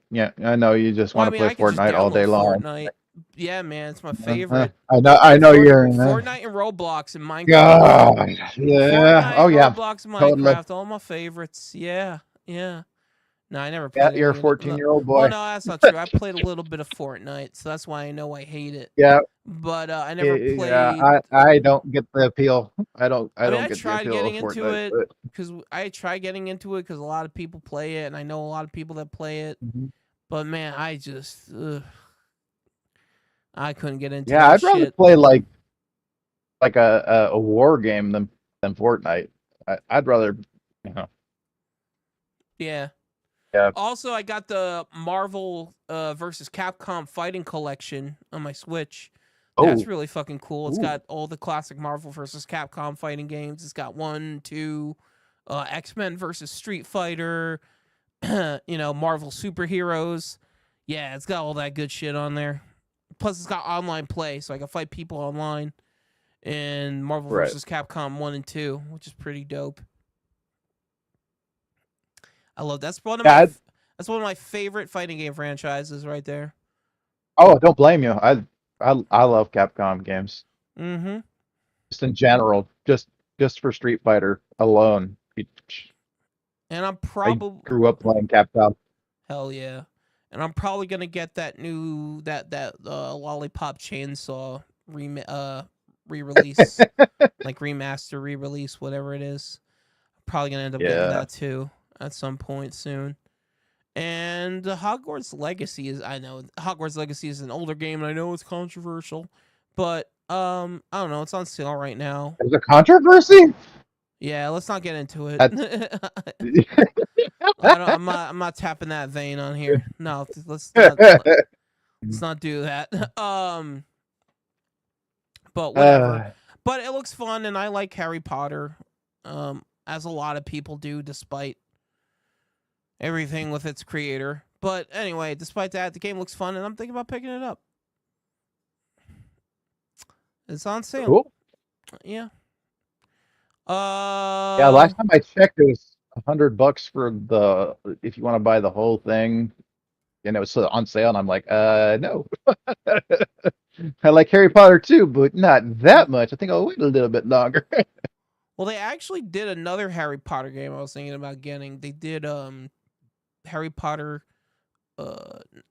know you just want to play Fortnite all day long. Fortnite. Yeah, man, it's my favorite. I know you're in Fortnite and Roblox and Minecraft. God, yeah. Fortnite, Roblox and Minecraft, all my favorites. Yeah. No, I never Yeah, played you're a any of it. No. 14-year-old Well, boy. no, that's not true. I played a little bit of Fortnite, so that's why I know I hate it. Yeah, But I never yeah. played. I don't get the appeal. I I mean, don't I get the tried appeal of getting into Fortnite. it But because a lot of people play it, and I know a lot of people that play it. Mhm. But man, I couldn't get into Yeah, that I'd rather shit. play like a war game than Fortnite. I'd rather, you know. Yeah. Yeah. Also, I got the Marvel versus Capcom Fighting Collection on my Switch. That's Oh, really fucking cool. It's ooh, got all the classic Marvel versus Capcom fighting games. It's got 1, 2, X-Men versus Street Fighter, Marvel superheroes. Yeah, it's got all that good shit on there. Plus, it's got online play, so I can fight people online in Marvel right. versus Capcom 1 and 2, which is pretty dope. I love that's one of Yeah. my that's one of my favorite fighting game franchises right there. Oh, don't blame you. I love Capcom games Mm-hmm. just in general. Just for Street Fighter alone. And I'm I probably grew up playing Capcom. hell yeah. And I'm probably gonna get that new that Lollipop Chainsaw re-release, like remaster, re-release, whatever it is. Probably gonna end up getting Yeah. that too at some point soon. And Hogwarts Legacy I know Hogwarts Legacy is an older game, and I know it's controversial, but I don't know, it's on sale right now. There's a controversy? Yeah, let's not get into it. That's I'm not tapping that vein on here. No, let's not do that. But whatever. uh, But it looks fun, and I like Harry Potter, as a lot of people do, despite everything with its creator. But anyway, despite that, the game looks fun, and I'm thinking about picking it up. It's on sale. cool. Yeah. Yeah, last time I checked, it was $100 for the if you want to buy the whole thing, and it was on sale, and I'm like, no. I like Harry Potter too, but not that much. I think I'll wait a little bit longer. Well, they actually did another Harry Potter game I was thinking about getting. They did Harry Potter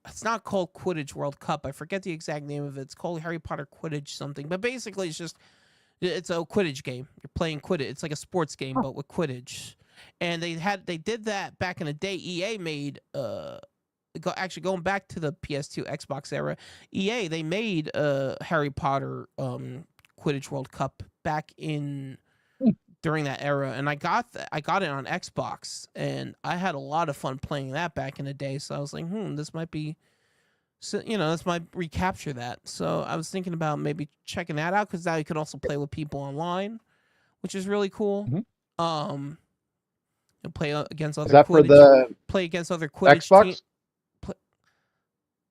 it's not called Quidditch World Cup. I forget the exact name of it. It's called Harry Potter Quidditch something. But basically it's a Quidditch game. You're playing Quidditch. It's like a sports game but with Quidditch. And they did that back in the day. EA made actually going back to the PS2 Xbox era, EA they made Harry Potter Quidditch World Cup back in during that era, and I got it on Xbox, and I had a lot of fun playing that back in the day. So I was like, this might be, this might recapture that. So I was thinking about maybe checking that out because now you can also play with people online, which is really cool. Mhm. And play against other Is that for the play against other Quidditch Xbox?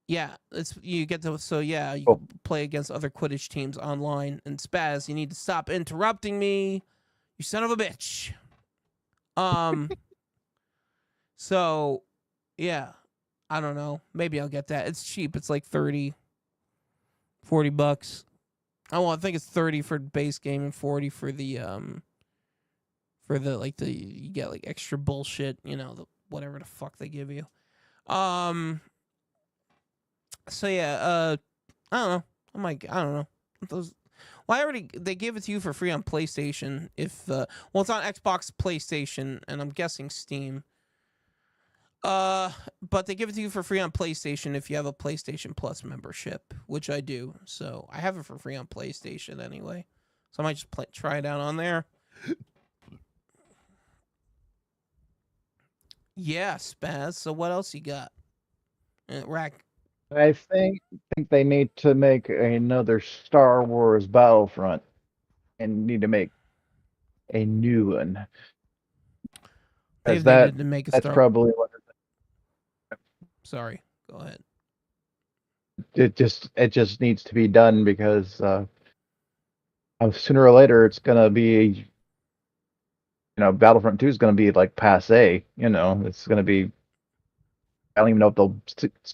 Yeah, you get to you Oh, can play against other Quidditch teams online. And Spaz, you need to stop interrupting me. You son of a bitch. So, yeah. I don't know. Maybe I'll get that. It's cheap. It's like $30, $40. I think it's 30 for the base game and 40 for the you get like extra bullshit, whatever the fuck they give you. So yeah, I don't know. I don't know. Those Well, they gave it to you for free on PlayStation. It's on Xbox, PlayStation, and I'm guessing Steam. But they give it to you for free on PlayStation if you have a PlayStation Plus membership, which I do. So I have it for free on PlayStation anyway. So I might just try it out on there. Yeah, Spaz. So what else you got? Rack. I think they need to make another Star Wars Battlefront and need to make a new one. Because Needed to make a that's probably what Sorry, go ahead. it just needs to be done because sooner or later it's gonna be Battlefront 2 is gonna be like passe. It's gonna be. I don't even know if they'll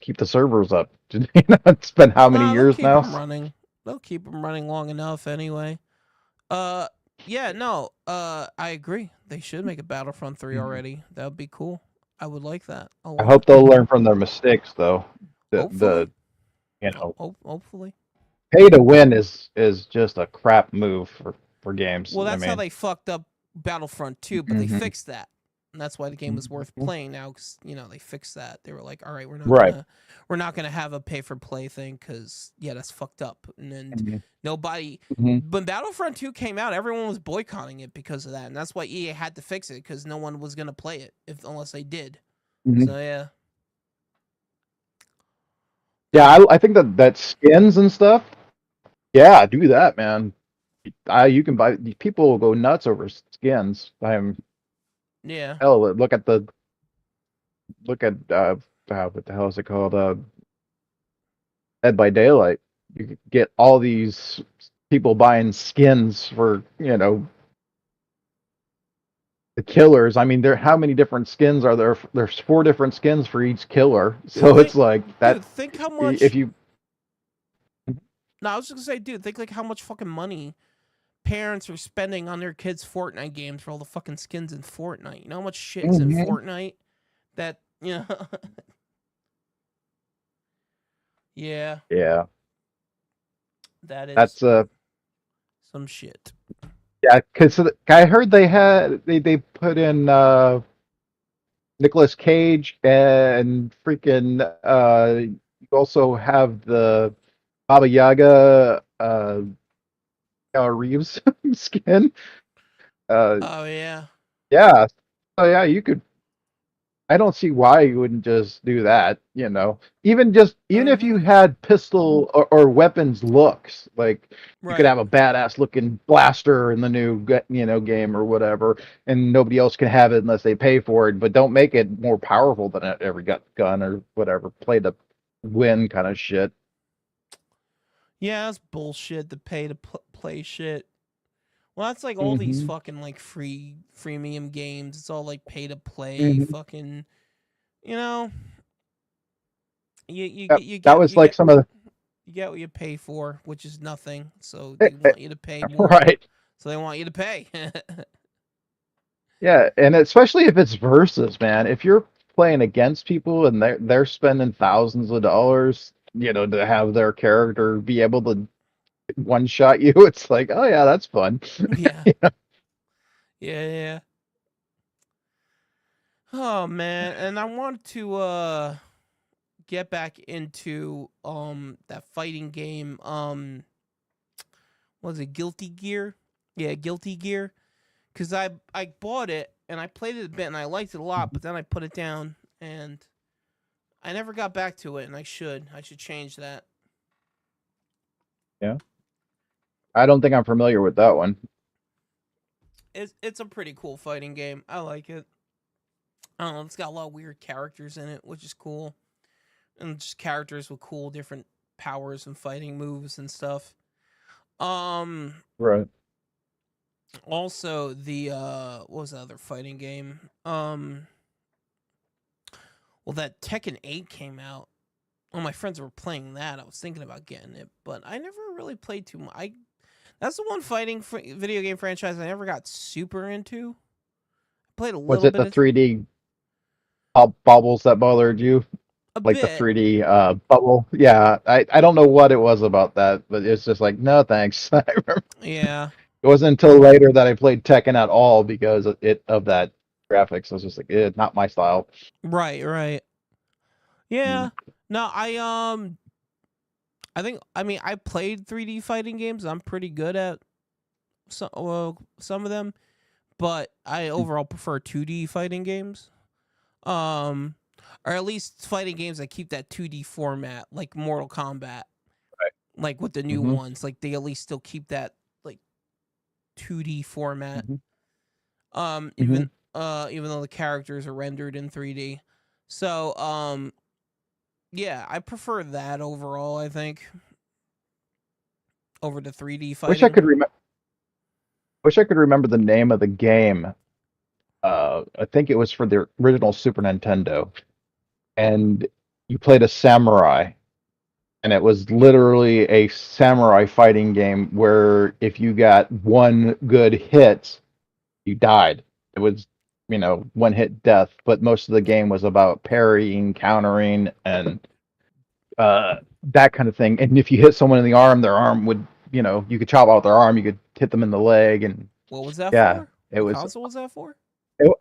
keep the servers up. It's been how many years now? Them running. They'll keep them running long enough anyway. Yeah, no. I agree. They should make a Battlefront 3 already. That would be cool. I would like that a I lot. hope they'll learn from their mistakes, though. Hopefully, You know, hopefully. pay to win is just a crap move for games. Well, I that's how mean, they fucked up Battlefront 2, but they Mhm. fixed that. And that's why the game is worth playing now cuz they fixed that. They were like, "All right, Right. we're not going to have a pay for play thing cuz that's fucked up." And Mhm. nobody Mhm. when Battlefront 2 came out, everyone was boycotting it because of that. And that's why EA had to fix it cuz no one was going to play it unless they did. Mhm. So, yeah. Yeah, That I think that skins and stuff. Yeah, do that, man. You can buy. People will go nuts over skins. I'm yeah. hell. Look at what the hell is it called? Dead by Daylight. You could get all these people buying skins for the killers. I mean, how many different skins are there? There's 4 different skins for each killer. Dude, So it's like that. think how If much you No, I was just going to say, dude, think like how much fucking money parents are spending on their kids' Fortnite games for all the fucking skins in Fortnite. You know how much shit is in Mhm. Fortnite? That yeah, Yeah, that is that's some shit. yeah, because I heard they put in Nicolas Cage and freaking you also have the Baba Yaga Reeves skin. Uh Oh yeah, yeah. So yeah, you could I don't see why you wouldn't just do that, even if you mm-hmm. had pistol or weapons looks, like you could Right. have a badass looking blaster in the new game or whatever, and nobody else can have it unless they pay for it, but don't make it more powerful than every gun or whatever. Play to win kind of shit. Yeah, that's bullshit. The pay to play shit. Well, that's like all these Hmm. fucking like freemium games. It's all like pay to play. Hmm. Fucking, you know, you That, get you that get was you like get some of you get what you pay for, which is nothing. So the they want you to pay more. right. So they want you to pay. Yeah, and especially if it's versus, man. If you're playing against people and they're spending thousands of dollars, to have their character be able to one shot you, it's like, oh yeah, that's fun. yeah. Yeah. Oh man, and I want to get back into that fighting game. Was it Guilty Gear? Yeah, Guilty Gear. Cause I bought it and I played it a bit and I liked it a lot, but then I put it down and I never got back to it, and I should. I should change that. Yeah, I don't think I'm familiar with that one. It's a pretty cool fighting game. I like it. I don't know. It's got a lot of weird characters in it, which is cool, and just characters with cool different powers and fighting moves and stuff. Um. Right. Also, the what was the other fighting game? Well, that Tekken 8 came out. Well, my friends were playing that. I was thinking about getting it, but I never really played too much. That's the one fighting video game franchise I never got super into. I played a Was little it bit the of 3D bubbles that bothered you? a Like the bit. 3D bubble? Yeah, I don't know what it was about that, but it's just like, no, thanks. I remember Yeah. it wasn't until later that I played Tekken at all because of that graphics. I was just like, not my style. Right. Right. Mm. Yeah. No, I mean I played 3D fighting games. I'm pretty good at some of them, but I overall prefer 2D fighting games. Um, or at least fighting games that keep that 2D format, like Mortal Kombat, Right. like with the new Hmm. ones. Like they at least still keep that like 2D format. Hmm. Um, Hmm. even even though the characters are rendered in 3D. So yeah, I prefer that overall. I think over the 3D Wish I fighting. could remember. Wish I could remember the name of the game. I think it was for the original Super Nintendo, and you played a samurai, and it was literally a samurai fighting game where if you got one good hit, you died. It was one hit death, but most of the game was about parrying, countering, and that kind of thing. And if you hit someone in the arm, their arm would, you could chop out their arm, you could hit them in the leg, and What was that yeah, for? it What was. console was that for?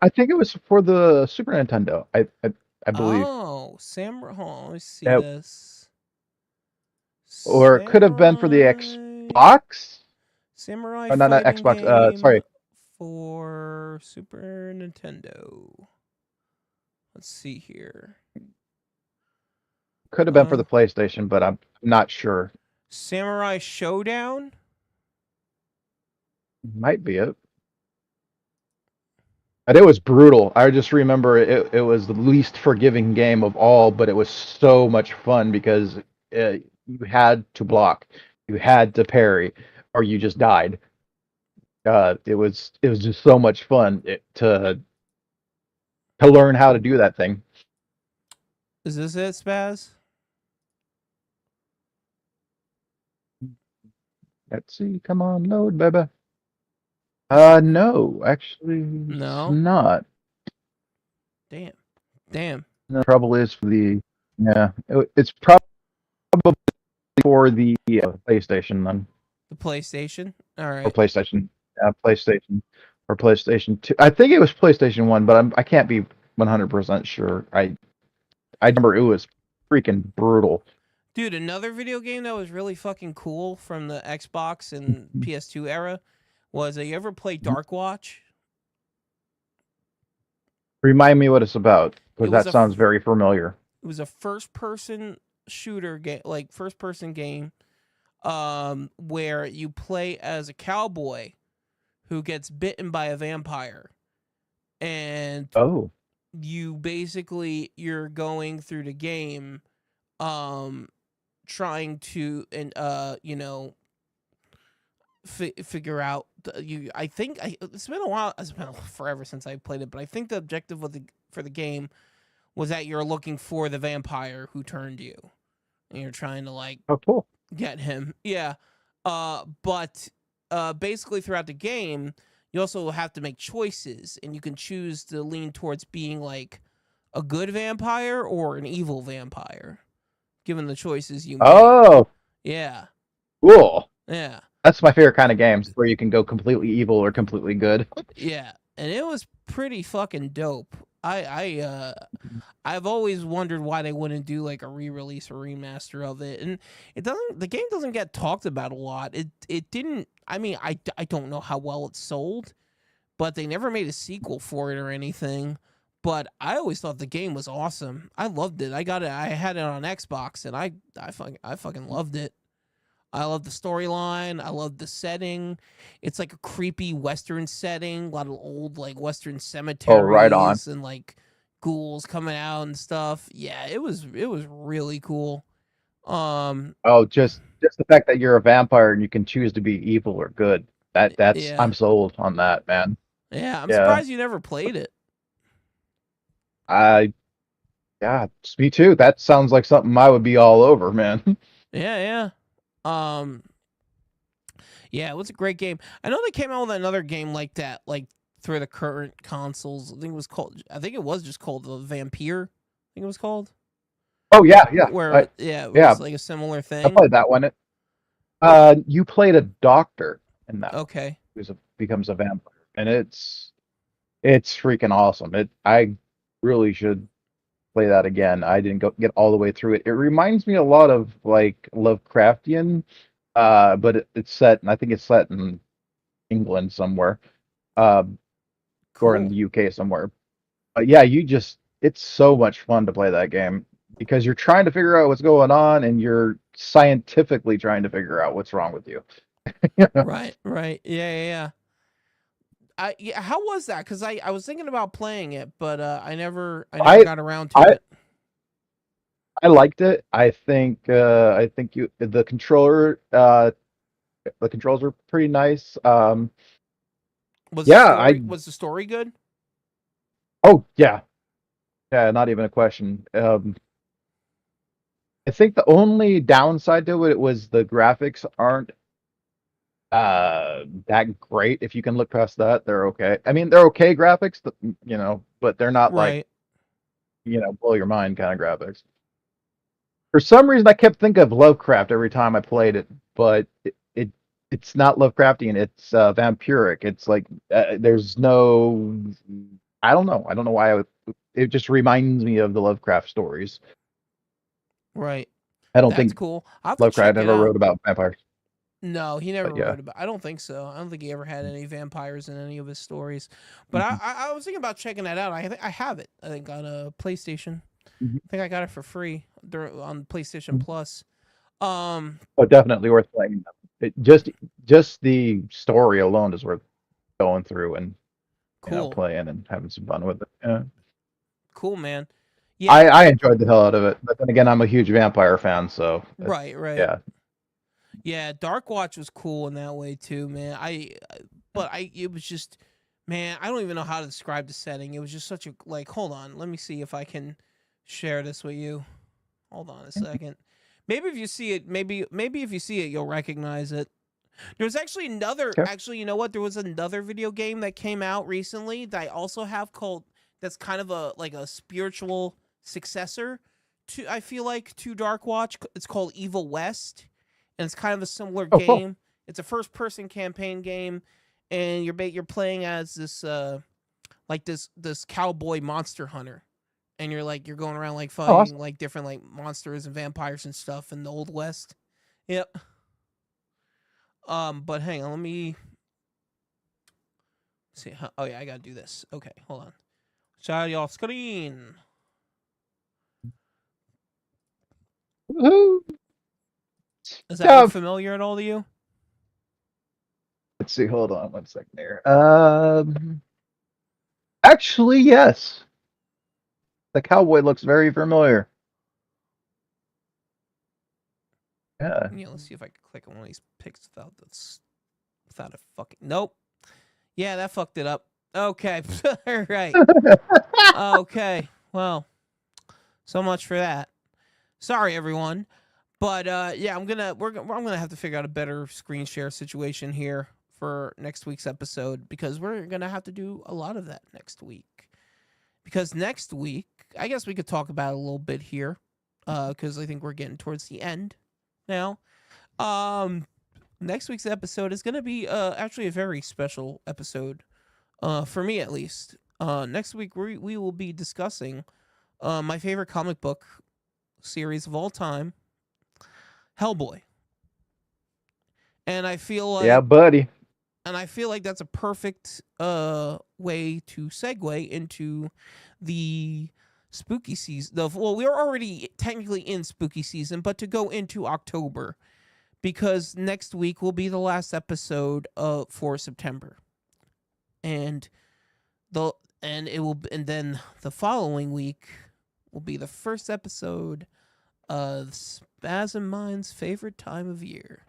I think it was for the Super Nintendo. I believe, Oh, Samurai. Hold on, let me see yeah, this. or it could have been for the Samurai. Xbox. Samurai Oh, not fighting Xbox. game Sorry, for Super Nintendo. Let's see here. could have been for the PlayStation, but I'm not sure. Samurai Showdown. Might be it. But it was brutal. I just remember it was the least forgiving game of all, but it was so much fun because you had to block, you had to parry, or you just died. It was just so much fun to learn how to do that thing. Is this it, Spaz? Let's see. Come on, load, baby. No, actually, it's No. not. Damn. The trouble is it's probably for the PlayStation then. The PlayStation. All Or right. PlayStation. PlayStation or PlayStation 2. I think it was PlayStation 1, but I can't be 100% sure. I remember it was freaking brutal. Dude, another video game that was really fucking cool from the Xbox and PS2 era was, you ever play Dark Watch? Remind me what it's about, because It was that sounds very familiar. It was a first-person shooter game, like first-person game, where you play as a cowboy who gets bitten by a vampire, and Oh, you're going through the game, trying to figure out I think it's been a while. It's been forever since I played it, but I think the objective for the game was that you're looking for the vampire who turned you, and you're trying to oh, cool. get him. Yeah. But basically throughout the game, you also have to make choices, and you can choose to lean towards being like a good vampire or an evil vampire, given the choices you make. Oh, Yeah. cool. Yeah. That's my favorite kind of games, where you can go completely evil or completely good. Yeah. And it was pretty fucking dope. I've always wondered why they wouldn't do like a re-release or remaster of it, and the game doesn't get talked about a lot. It didn't. I mean, I don't know how well it sold, but they never made a sequel for it or anything. But I always thought the game was awesome. I loved it. I had it on Xbox, and I fucking loved it. I love the storyline. I love the setting. It's like a creepy Western setting, a lot of old like Western cemeteries, right on. and like ghouls coming out and stuff. Yeah, it was really cool. Oh, just the fact that you're a vampire and you can choose to be evil or good. That's Yeah. I'm sold on that, man. Yeah, I'm Yeah. surprised you never played it. Yeah, me too. That sounds like something I would be all over, man. Yeah. Yeah, it was a great game. I know they came out with another game like that, like for the current consoles. I think it was just called the Vampire. I think it was called. Oh yeah. Where it was like a similar thing. I played that one. You played a doctor in that. Okay. Who becomes a vampire, and it's freaking awesome. I really should play that again. I didn't get all the way through it. It reminds me a lot of like Lovecraftian, but it's set, and I think it's set in England somewhere, Cool. or in the UK somewhere. But yeah, it's so much fun to play that game because you're trying to figure out what's going on, and you're scientifically trying to figure out what's wrong with you. Right. Yeah. How was that? Because I was thinking about playing it, but I never got around to it. I liked it. I think the controller the controls were pretty nice. Was the story good? Oh yeah, not even a question. I think the only downside to it was the graphics aren't that great. If you can look past that, they're okay. I mean, they're okay graphics, but they're not like, Right. blow your mind kind of graphics. For some reason, I kept thinking of Lovecraft every time I played it, but it's not Lovecraftian. It's vampiric. It's like there's no. I don't know. I don't know why it just reminds me of the Lovecraft stories. Right. I don't That's think cool. I'll have to Lovecraft check it ever out. wrote about vampires, No, he never but yeah. wrote about. I don't think so. I don't think he ever had any vampires in any of his stories. But Mhm. I was thinking about checking that out. I have it. I think on a PlayStation. Mhm. I think I got it for free on PlayStation Mhm. Plus. Oh, definitely worth playing. Just the story alone is worth going through and Cool, playing and having some fun with it. Yeah. cool, man. Yeah, I enjoyed the hell out of it, but then again, I'm a huge vampire fan, so right, right. yeah. Yeah, Dark Watch was cool in that way too, man. It was just, man, I don't even know how to describe the setting. It was just such a like. Hold on, let me see if I can share this with you. Hold on a second. Maybe if you see it, maybe if you see it, you'll recognize it. There was actually another. Okay. Actually, you know what? There was another video game that came out recently that I also have called. That's kind of a spiritual successor to. I feel like to Dark Watch. It's called Evil West, and it's kind of a similar Oh, cool. game. It's a first-person campaign game, and you're playing as this this cowboy monster hunter, and you're going around like Oh, fighting awesome. like different like monsters and vampires and stuff in the old west. Yep. But hang on, let me see. Oh yeah, I gotta do this. Okay, hold on. Shout off screen. Woohoo! Does that look Job. familiar at all to you? Let's see. Hold on one second here. Actually, yes. The cowboy looks very familiar. Yeah. Yeah, let's see if I can click on one of these pics without a fucking nope. Yeah, that fucked it up. Okay, all right. Okay, well, so much for that. Sorry, everyone. But yeah, I'm gonna have to figure out a better screen share situation here for next week's episode because we're gonna have to do a lot of that next week. Because next week, I guess we could talk about it a little bit here, because I think we're getting towards the end now. Um, Next week's episode is gonna be actually a very special episode, for me at least. Next week we will be discussing my favorite comic book series of all time, Hellboy. And I feel Yeah, like buddy. that's a perfect way to segue into the spooky season. Well, we're already technically in spooky season, but to go into October because next week will be the last episode for September. And the and then the following week will be the first episode of Spasm Mind's favorite time of year.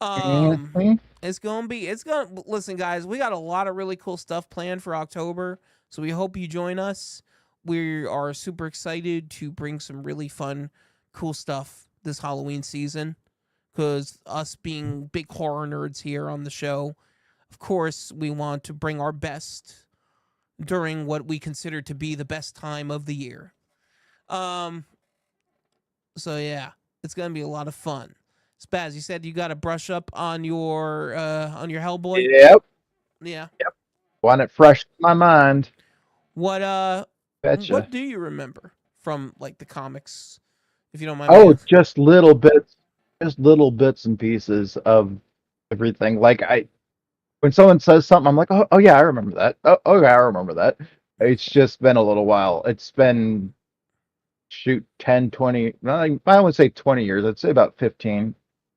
Mhm. It's gonna listen, guys. We got a lot of really cool stuff planned for October, so we hope you join us. We are super excited to bring some really fun, cool stuff this Halloween season. Because us being big horror nerds here on the show, of course, we want to bring our best during what we consider to be the best time of the year. Um, so yeah, it's gonna be a lot of fun. Spaz, you said you got to brush up on your Hellboy. Yep. Yeah. Yep. Want it fresh in my mind. What Betcha. what do you remember from like the comics, if you don't mind me Oh, asking? just little bits and pieces of everything. Like when someone says something, I'm like, oh yeah, I remember that. Oh yeah, I remember that. It's just been a little while. It's been shoot 10, 20. I wouldn't say 20 years. I'd say about 15,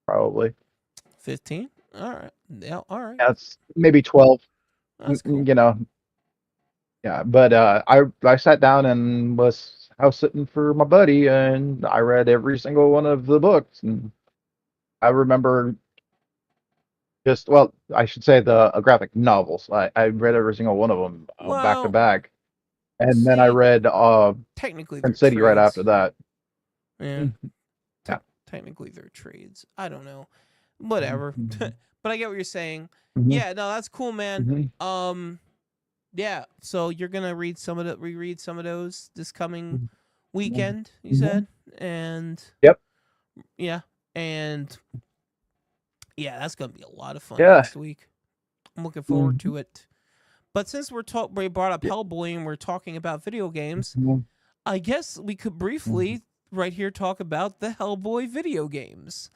probably. 15. All right. Yeah, all right. That's maybe 12. That's cool. Yeah. But I sat down and was house sitting for my buddy, and I read every single one of the books, and I remember I should say the graphic novels. I read every single one of them back to Well, back, and then I see, read technically they're Prince City right after trades. that. Yeah. Mhm. Yeah. Technically they're trades. I don't know. whatever. Mhm. But I get what you're saying. Mhm. Yeah, no, that's cool, man. Mhm. Yeah. So you're gonna reread some of those this coming Mhm. weekend, you Mhm. said, and Yep. yeah, and yeah, that's gonna be a lot of fun Yeah. next week. I'm looking forward Mhm. to it. But since we brought up Yeah. Hellboy and we're talking about video games, Mhm. I guess we could Mhm. briefly right here talk about the Hellboy video games.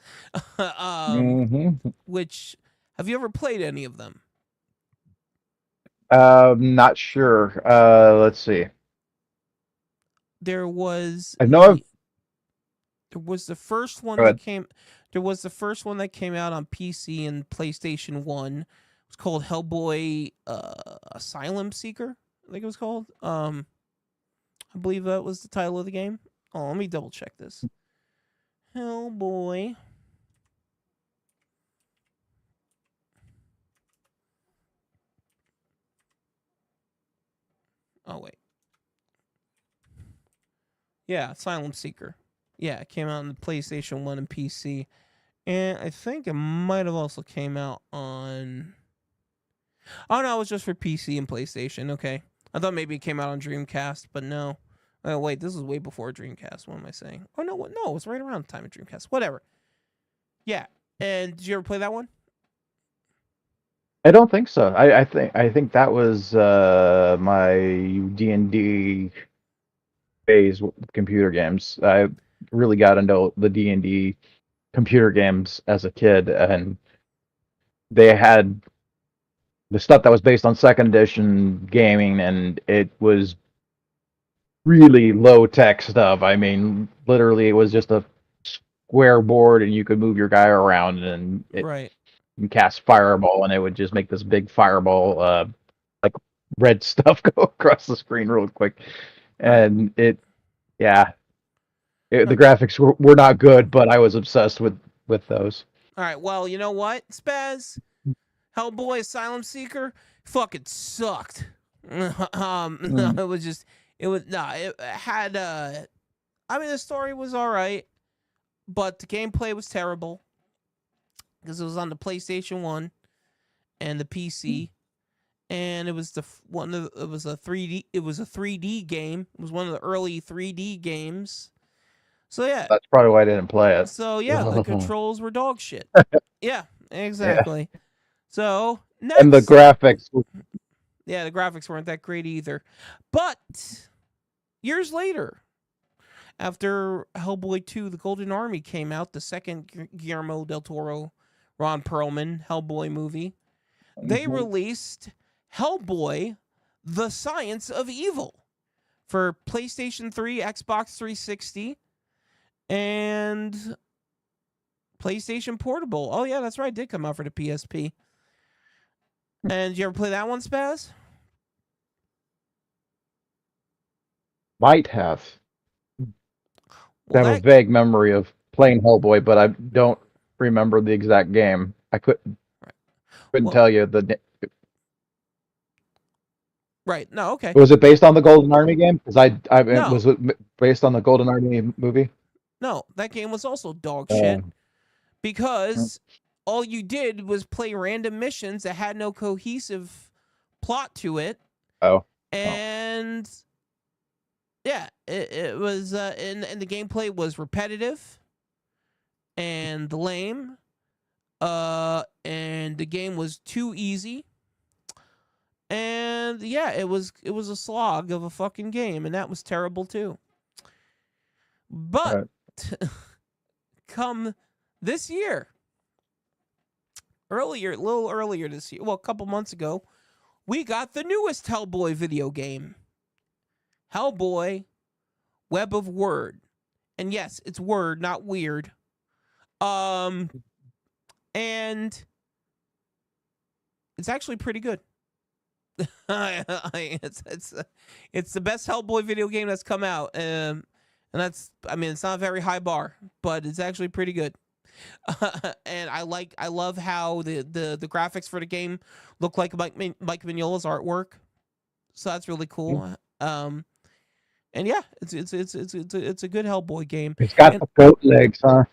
um, Mhm. which have you ever played any of them? Not sure. Let's see. There was I know I've the there was the first one that read. came there was the first one that came out on PC and PlayStation 1. It was called Hellboy Asylum Seeker, I think it was called. I believe that was the title of the game. Oh, let me double check this. Hellboy. Oh wait. Yeah, Asylum Seeker. Yeah, it came out on the PlayStation 1 and PC. And I think it might have also came out on. Oh no, it was just for PC and PlayStation. Okay, I thought maybe it came out on Dreamcast, but no. Oh wait, this is way before Dreamcast. What am I saying? Oh no, no, it was right around the time of Dreamcast. Whatever. Yeah. And did you ever play that one? I don't think so. I think that was my D&D phase with computer games. I really got into the D&D computer games as a kid, and they had the stuff that was based on second edition gaming, and it was really low tech stuff. I mean, literally, it was just a square board, and you could move your guy around, and it Right. you cast fireball, and it would just make this big fireball, like red stuff go across the screen real quick. Right. And yeah, Uh, the graphics were not good, but I was obsessed with those. all right. Well, you know what, Spaz? Hellboy Asylum Seeker fucking sucked. Mm. It was just it was no, it had I mean the story was all right, but the gameplay was terrible because it was on the PlayStation 1 and the PC, and it was it was a 3D game. It was one of the early 3D games. So yeah. That's probably why I didn't play it. So yeah, the controls were dog shit. Yeah, Yeah, exactly. So and the next, graphics. yeah, the graphics weren't that great either. But years later, after Hellboy 2, The Golden Army came out, the second Guillermo del Toro, Ron Perlman Hellboy movie, they Mhm. released Hellboy, The Science of Evil for PlayStation 3, Xbox 360, and PlayStation Portable. Oh, yeah, that's right. It did come out for the PSP. And did you ever play that one, Spaz? Might have. I Well, have a that. vague memory of playing Hellboy, but I don't remember the exact game. I Right. couldn't Well, tell you right. No, okay. Was it based on the Golden Army game? Because No, was it based on the Golden Army movie? no. That game was also dog Uh, shit because all you did was play random missions that had no cohesive plot to it. oh, oh, And yeah, it was, and the gameplay was repetitive and lame. And the game was too easy. And yeah, it was a slog of a fucking game, and that was terrible too. But right. come this year, a little earlier this year, well, a couple months ago, we got the newest Hellboy video game, Hellboy: Web of Word, and yes, it's word, not weird. Um, and it's actually pretty good. It's the best Hellboy video game that's come out, and that's, I mean, it's not a very high bar, but it's actually pretty good. And I love how the graphics for the game look like Mike Mignola's artwork, so that's really cool. And yeah, it's a good Hellboy game, It's got and the goat legs, huh?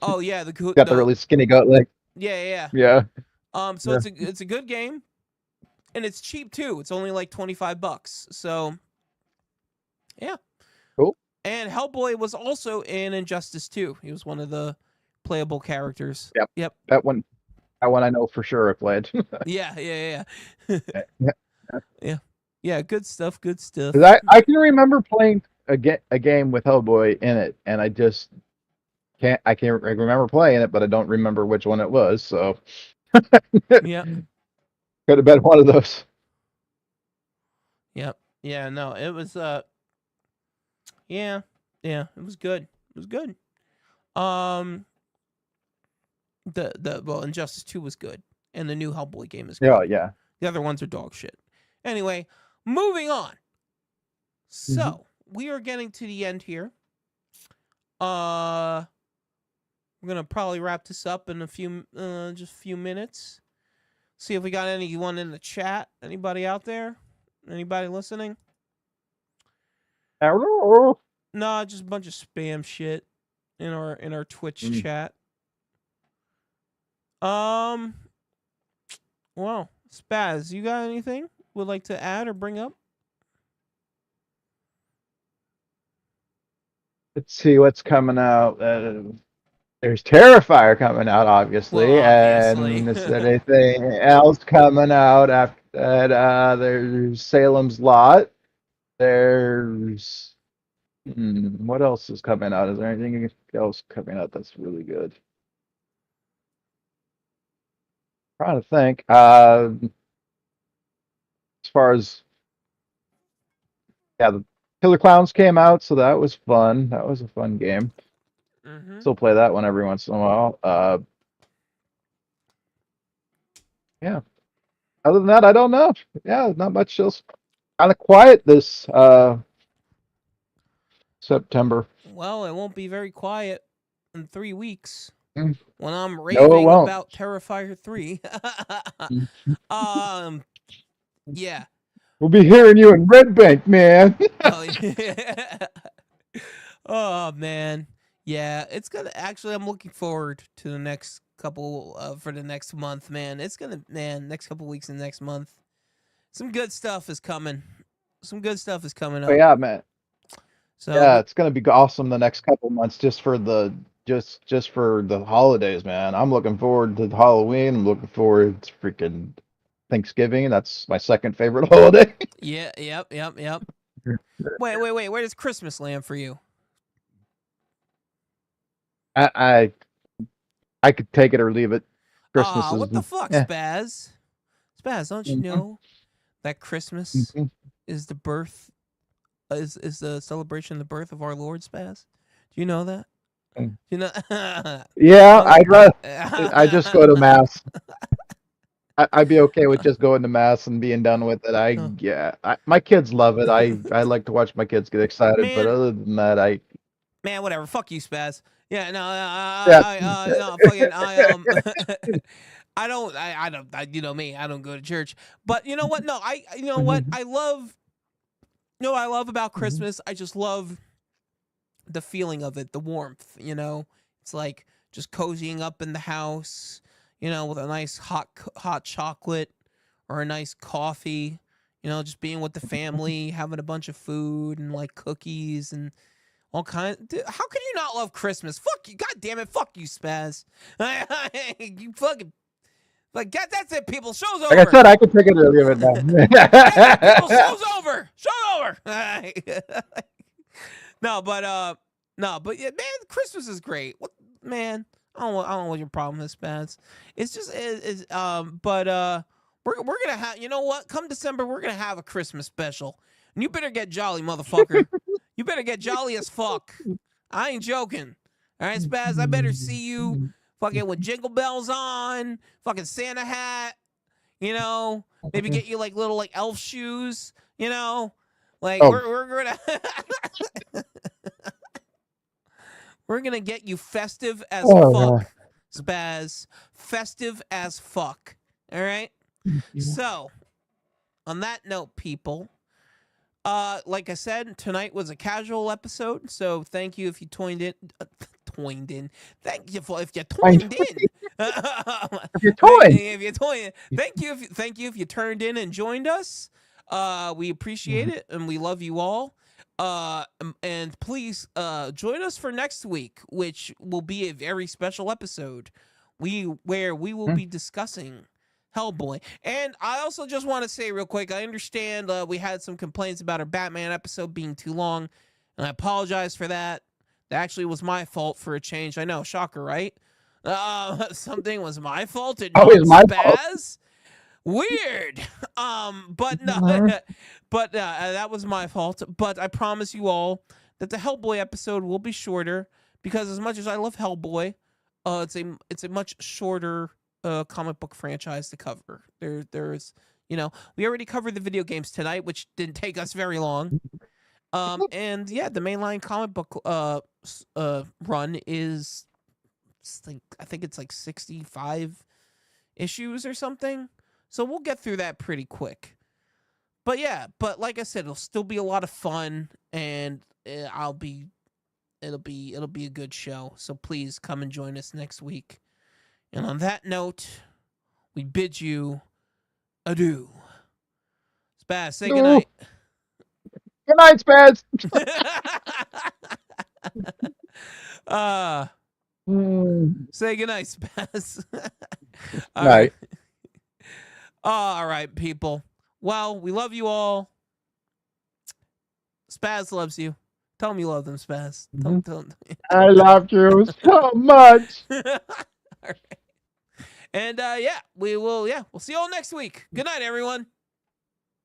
Oh yeah, Got the really skinny goat leg. yeah. Yeah. So Yeah. it's a good game, and it's cheap too. It's only like $25. So yeah. Cool. And Hellboy was also in Injustice 2. He was one of the playable characters. Yep. Yep. That one I know for sure I played. Yeah. Yeah. Yeah. Yeah, good stuff, good stuff. 'Cause I can remember playing a game with Hellboy in it, and I just I remember playing it, but I don't remember which one it was. So Yep. could have been one of those. Yep. Yeah, no, it was yeah, it was good. It was good. Um well, Injustice 2 was good, and the new Hellboy game is good. Yeah, yeah. The other ones are dog shit. Anyway, moving on. So, we are getting to the end here. We're gonna probably wrap this up in a few just a few minutes. See if we got anyone in the chat. Anybody out there? Anybody listening? Hello. No, just a bunch of spam shit in our Twitch chat. Well, Spaz, you got anything would like to add or bring up? Let's see what's coming out. There's Terrifier coming out, obviously, Well, obviously. and is there anything else coming out after that? There's Salem's Lot. There's what else is coming out? Is there anything else coming out that's really good? Trying to think. As far as the Killer Clowns came out, so that was fun. That was a fun game. Still play that one every once in a while. Yeah. Other than that, I don't know. Yeah, not much else. Kind of quiet this September. Well, it won't be very quiet in 3 weeks Mm. when I'm raving won't. about Terrifier 3. Yeah. We'll be hearing you in Red Bank, man. Oh, yeah. Oh man. Yeah, it's gonna actually I'm looking forward to the next couple for the next month, man. It's gonna next couple weeks and next month. Some good stuff is coming. Some good stuff is coming up. Oh, yeah, man. So yeah, it's gonna be awesome the next couple months just for the holidays, man. I'm looking forward to Halloween. I'm looking forward to freaking Thanksgiving. That's my second favorite holiday. Yeah, yep. Wait. Where does Christmas land for you? I could take it or leave it. Christmas is what the fuck, Spaz? Spaz, don't you know that Christmas is the birth is the celebration of the birth of our Lord, Spaz? Do you know that? You know? Yeah, I just go to mass. I'd be okay with just going to mass and being done with it. My kids love it. I like to watch my kids get excited, Man. but other than that, man, whatever. Fuck you, Spaz. Yeah, no, I don't, you know me, I don't go to church. But you know what? No, you know what? I love about Christmas. I just love the feeling of it, the warmth, you know? It's like just cozying up in the house, you know, with a nice hot chocolate or a nice coffee, you know, just being with the family, having a bunch of food and like cookies and all kinds. Dude, how can you not love Christmas? Fuck you. God damn it. Fuck you, Spaz. You fucking. Like, that's it, people. Show's over. like I said, I could take it or leave it now. That's it, people. Show's over. Show's over. No, but yeah, man, Christmas is great. What, man? I don't know what your problem is, Spaz. It's just, but we're gonna have. You know what? Come December, we're gonna have a Christmas special, and you better get jolly, motherfucker. You better get jolly as fuck. I ain't joking. All right, Spaz, I better see you fucking with jingle bells on, fucking Santa hat, you know, maybe get you like little like elf shoes, you know? Like we're gonna we're gonna get you festive as fuck, Spaz. Festive as fuck. All right? So, on that note, people, like I said, tonight was a casual episode, so thank you if you tuned toined in. Thank you for if you I toined in. If you're toying. If you're toying, thank you if you turned in and joined us. We appreciate it and we love you all. And please join us for next week, which will be a very special episode. Where we will be discussing Hellboy. And I also just want to say real quick, I understand we had some complaints about our Batman episode being too long, and I apologize for that. That actually was my fault for a change. I know, shocker, right? Something was my fault and not Always my fault. Spaz. Weird. But no, but that was my fault. But I promise you all that the Hellboy episode will be shorter because as much as I love Hellboy, it's a much shorter comic book franchise to cover. There's we already covered the video games tonight, which didn't take us very long. And yeah, the mainline comic book run is I think it's like 65 issues or something. So we'll get through that pretty quick. But yeah, like I said, it'll still be a lot of fun, and it'll be a good show. So please come and join us next week. And on that note, we bid you adieu. Spaz, say goodnight. Good night, Spaz. Say goodnight, Spaz. All right. All right, people. Well, we love you all. Spaz loves you. Tell them you love them, Spaz. Tell them. I love you so much. All right. And we'll see you all next week. Good night, everyone.